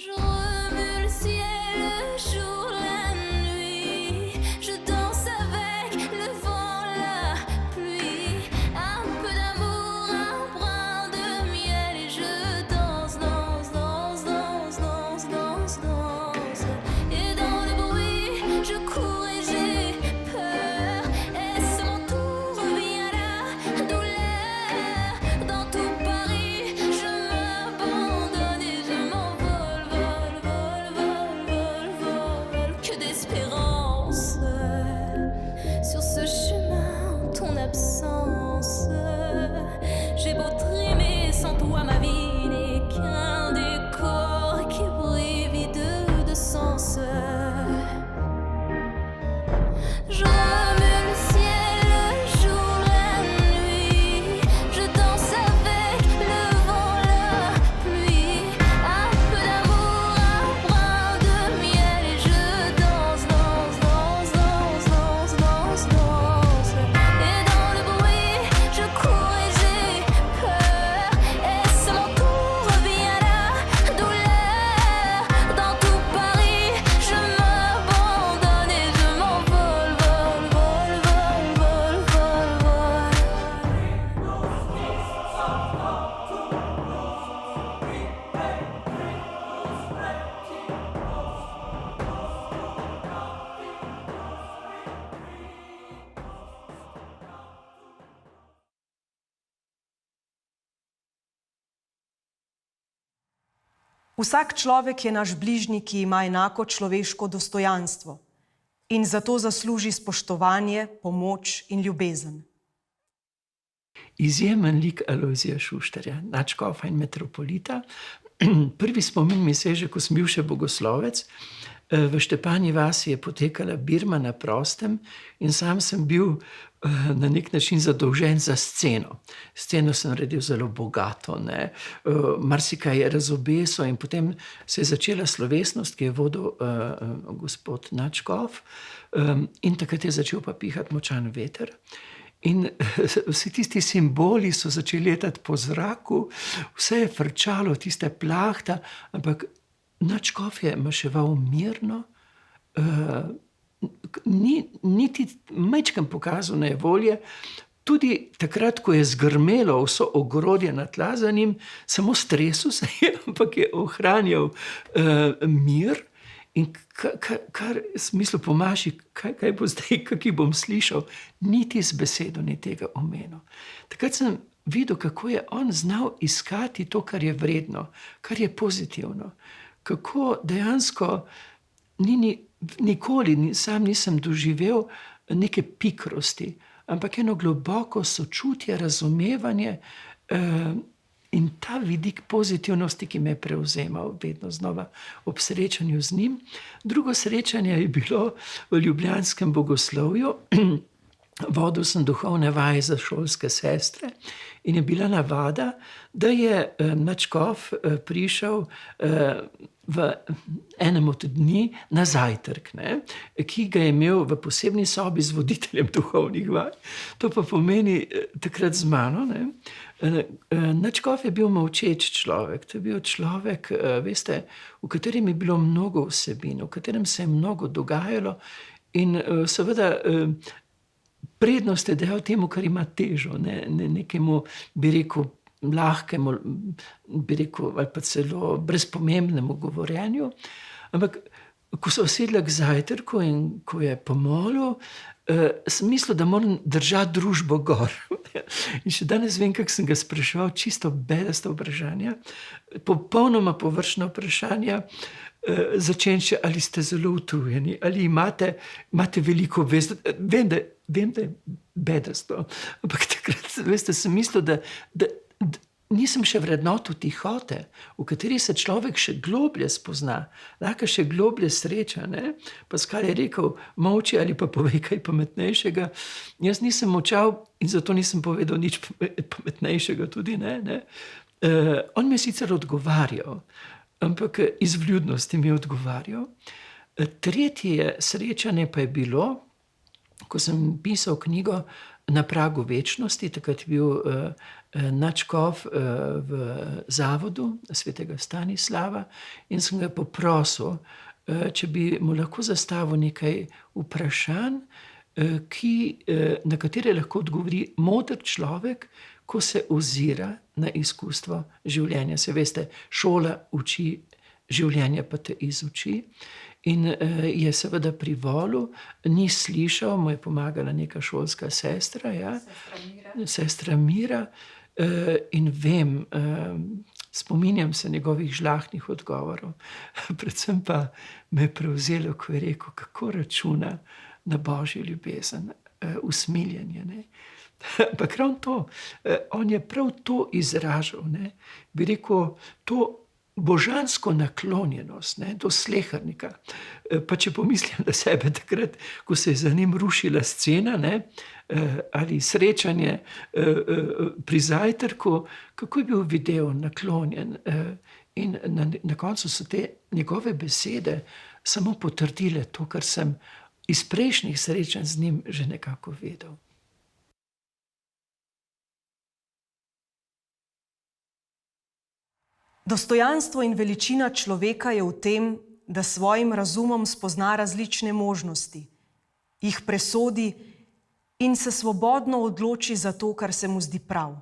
Je remue le ciel, le jour, la nuit. Je danse avec le vent, la pluie. Un peu d'amour, un brin de miel. Et je danse, danse, danse, danse, danse, danse, danse. Et dans le bruit, je cours et j'ai peur. Et c'est mon tour
Vsak človek je naš bližnji, ki ima enako človeško dostojanstvo in zato zasluži spoštovanje, pomoč in ljubezen.
Izjemen lik Alojzija Šuštarja, nadškofa in metropolita. Prvi spomin mi se je že, ko sem bil še bogoslovec. V Štepanji vasi je potekala birma na prostem in sam sem bil na nek način zadolžen za sceno. Sceno sem naredil zelo bogato, marsikaj je razobesal in potem se je začela slovesnost, ki je vodil gospod nadškof, in takrat je začel pa pihati močan veter. In vsi tisti simboli so začeli letati po zraku, vse je frčalo, tiste plahta, ampak nadškof je maševal mirno, niti majčkeno pokazal nejevolje. Tudi takrat, ko je zgrmelo vso ogrodje na tla za njim, samo stresel se je, ampak je ohranjal mir. In kar smislu pomaši, kaj bo zdaj, kaki bom slišal, niti z besedo ni tega omenil. Takrat sem videl, kako je on znal iskati to, kar je vredno, kar je pozitivno. Kako dejansko nikoli sam nisem doživel neke pikrosti, ampak eno globoko sočutje, razumevanje in ta vidik pozitivnosti, ki me je prevzemal vedno znova ob srečanju z njim. Drugo srečanje je bilo v ljubljanskem bogoslovju. Vodil sem duhovne vaje za šolske sestre in je bila navada, da je nadškof prišel v enem od dni na zajtrk, ki ga je imel v posebni sobi z voditeljem duhovnih vaj. To pa pomeni takrat z mano. Nadškof je bil molčeč človek. To je bil človek, veste, v katerem je bilo mnogo vsebin, v katerem se je mnogo dogajalo in seveda prednost je dejal temu, kar ima težo, nekemu, bi rekel, lahkemu, bi rekel, ali pa celo brezpomembnemu govorjenju. Ampak, ko so sedla k zajtrku in ko je pomolil, sem mislil, da moram držati družbo gor. In še danes vem, kako sem ga spraševal, čisto bedasta vprašanja, popolnoma površna vprašanja, začenši, ali ste zelo utrujeni, ali imate veliko obvezno. Vem, da je bedasto, ampak takrat, veste, sem mislil, da nisem še vrednotil tihote, v kateri se človek še globlje spozna, lahko še globlje sreča. Paskal je rekel, molči ali pa povej kaj pametnejšega. Jaz nisem molčal in zato nisem povedal nič pametnejšega tudi. On mi je sicer odgovarjal, ampak iz vljudnosti mi je odgovarjal. Tretje srečanje pa je bilo, ko sem pisal knjigo Na pragu večnosti, takrat je bil nadškof v zavodu svetega Stanislava in sem ga poprosil, če bi mu lahko zastavil nekaj vprašanj, na katere lahko odgovori moder človek, ko se ozira na izkustvo življenja. Se veste, šola uči, življenje pa te izuči. In je seveda privolil, ni slišal, mu je pomagala neka šolska sestra, sestra Mira, in vem, spominjam se njegovih žlahtnih odgovorov. Predvsem pa me je prevzelo, ko je rekel, kako računa na božjo ljubezen, usmiljenje. Ampak ravno to, on je prav to izražal, bi rekel, to božansko naklonjenost do slehernika. Pa če pomislim na sebe takrat, ko se je za njim rušila scena, ali srečanje pri zajtrku, kako je bil video naklonjen. In na koncu so te njegove besede samo potrdile to, kar sem iz prejšnjih srečanj z njim že nekako vedel.
Dostojanstvo in veličina človeka je v tem, da svojim razumom spozna različne možnosti, jih presodi in se svobodno odloči za to, kar se mu zdi prav.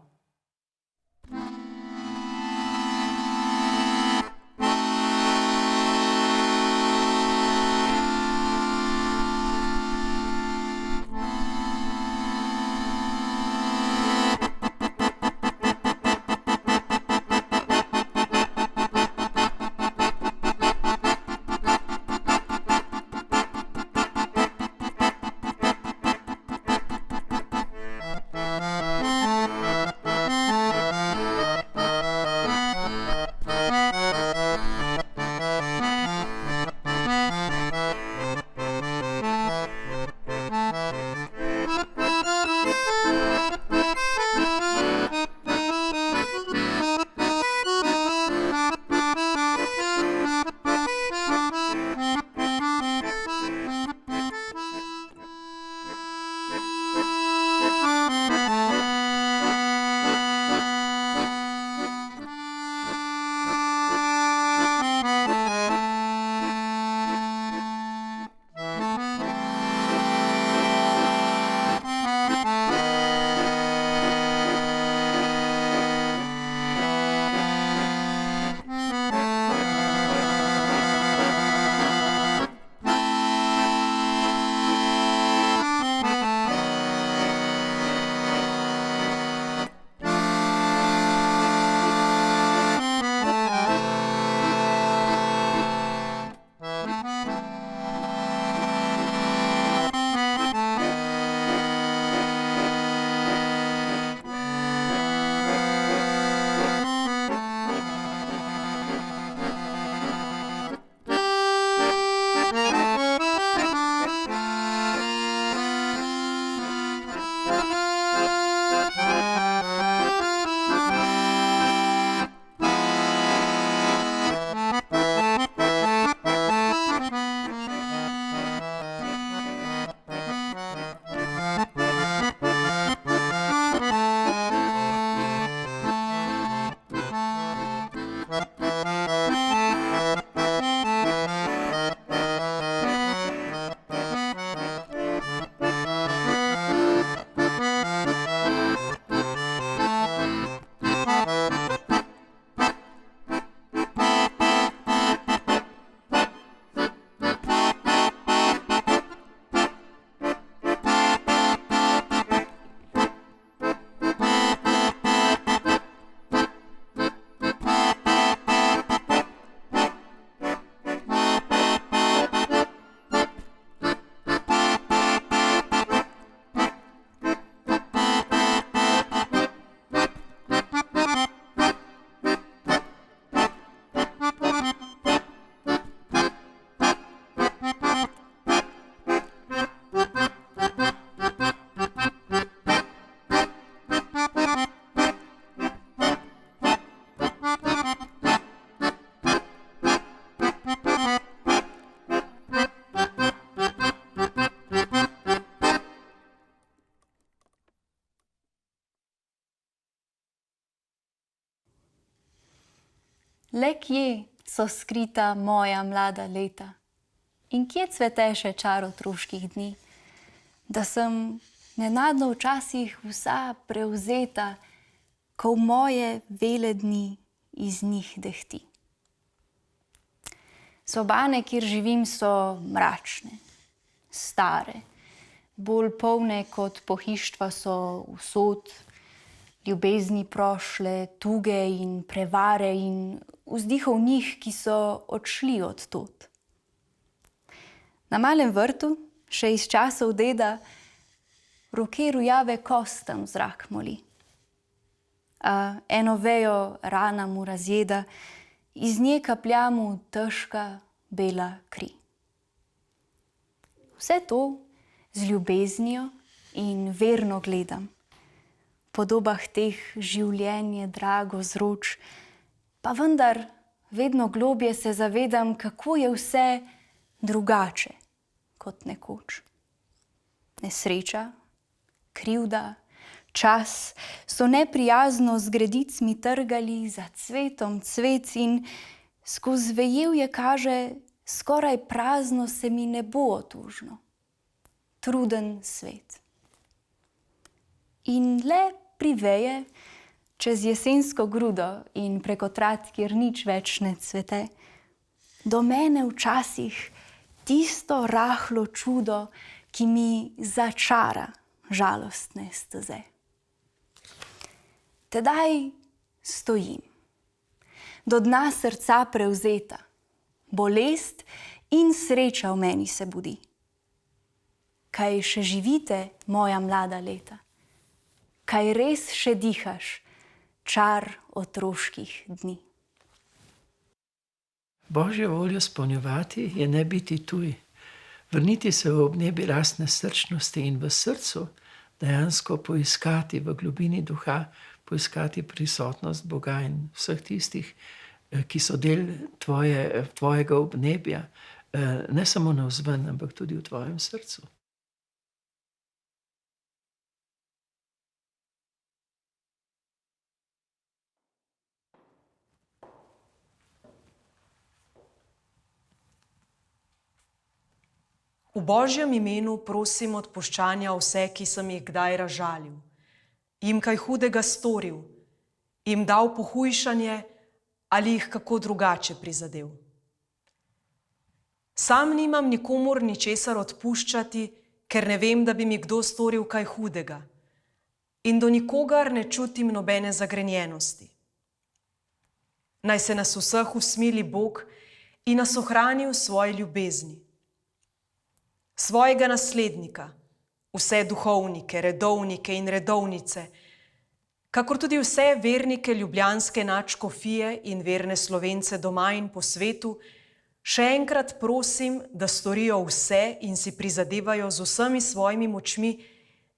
Le kje so skrita moja mlada leta in kje cvete še čar otroških dni, da sem nenadno včasih vsa prevzeta, ko v moje vele dni iz njih dehti. Sobane, kjer živim, so mračne, stare, bolj polne kot pohištva so usod, ljubezni prošle, tuge in prevare in vzdihov njih, ki so odšli od tod. Na malem vrtu, še iz časov deda, roke rujave kostem zrak moli. A eno vejo rana mu razjeda, iz nje kaplja mu težka bela kri. Vse to z ljubeznijo in verno gledam. V podobah teh življenje drago zroč, pa vendar vedno globje se zavedam, kako je vse drugače kot nekoč. Nesreča, krivda, čas so neprijazno z gredicmi trgali, za cvetom cvet in skozi vejevje kaže, skoraj prazno se mi nebo otužno. Truden svet. In le priveje čez jesensko grudo in preko trat, kjer nič več ne cvete, do mene včasih tisto rahlo čudo, ki mi začara žalostne steze. Tedaj stojim, do dna srca prevzeta, bolest in sreča v meni se budi. Kaj še živite, moja mlada leta? Kaj res še dihaš čar otroških dni?
Božjo voljo izpolnjevati je ne biti tuj. Vrniti se v obnebi lastne srčnosti in v srcu dejansko poiskati v globini duha, poiskati prisotnost Boga in vseh tistih, ki so del tvojega obnebja, ne samo navzven, ampak tudi v tvojem srcu.
V Božjem imenu prosim odpuščanja vse, ki sem jih kdaj razžalil, jim kaj hudega storil, jim dal pohujšanje ali jih kako drugače prizadel. Sam nimam nikomur ničesar odpuščati, ker ne vem, da bi mi kdo storil kaj hudega in do nikogar ne čutim nobene zagrenjenosti. Naj se nas vseh usmili Bog in nas ohrani v svoji ljubezni. Svojega naslednika, vse duhovnike, redovnike in redovnice, kakor tudi vse vernike ljubljanske nadškofije in verne Slovence doma in po svetu, še enkrat prosim, da storijo vse in si prizadevajo z vsemi svojimi močmi,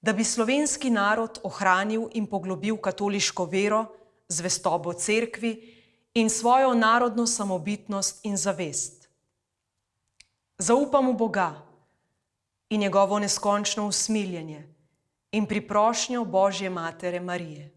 da bi slovenski narod ohranil in poglobil katoliško vero, zvestobo cerkvi in svojo narodno samobitnost in zavest. Zaupam v Boga in njegovo neskončno usmiljenje in pri prošnjo Božje Matere Marije.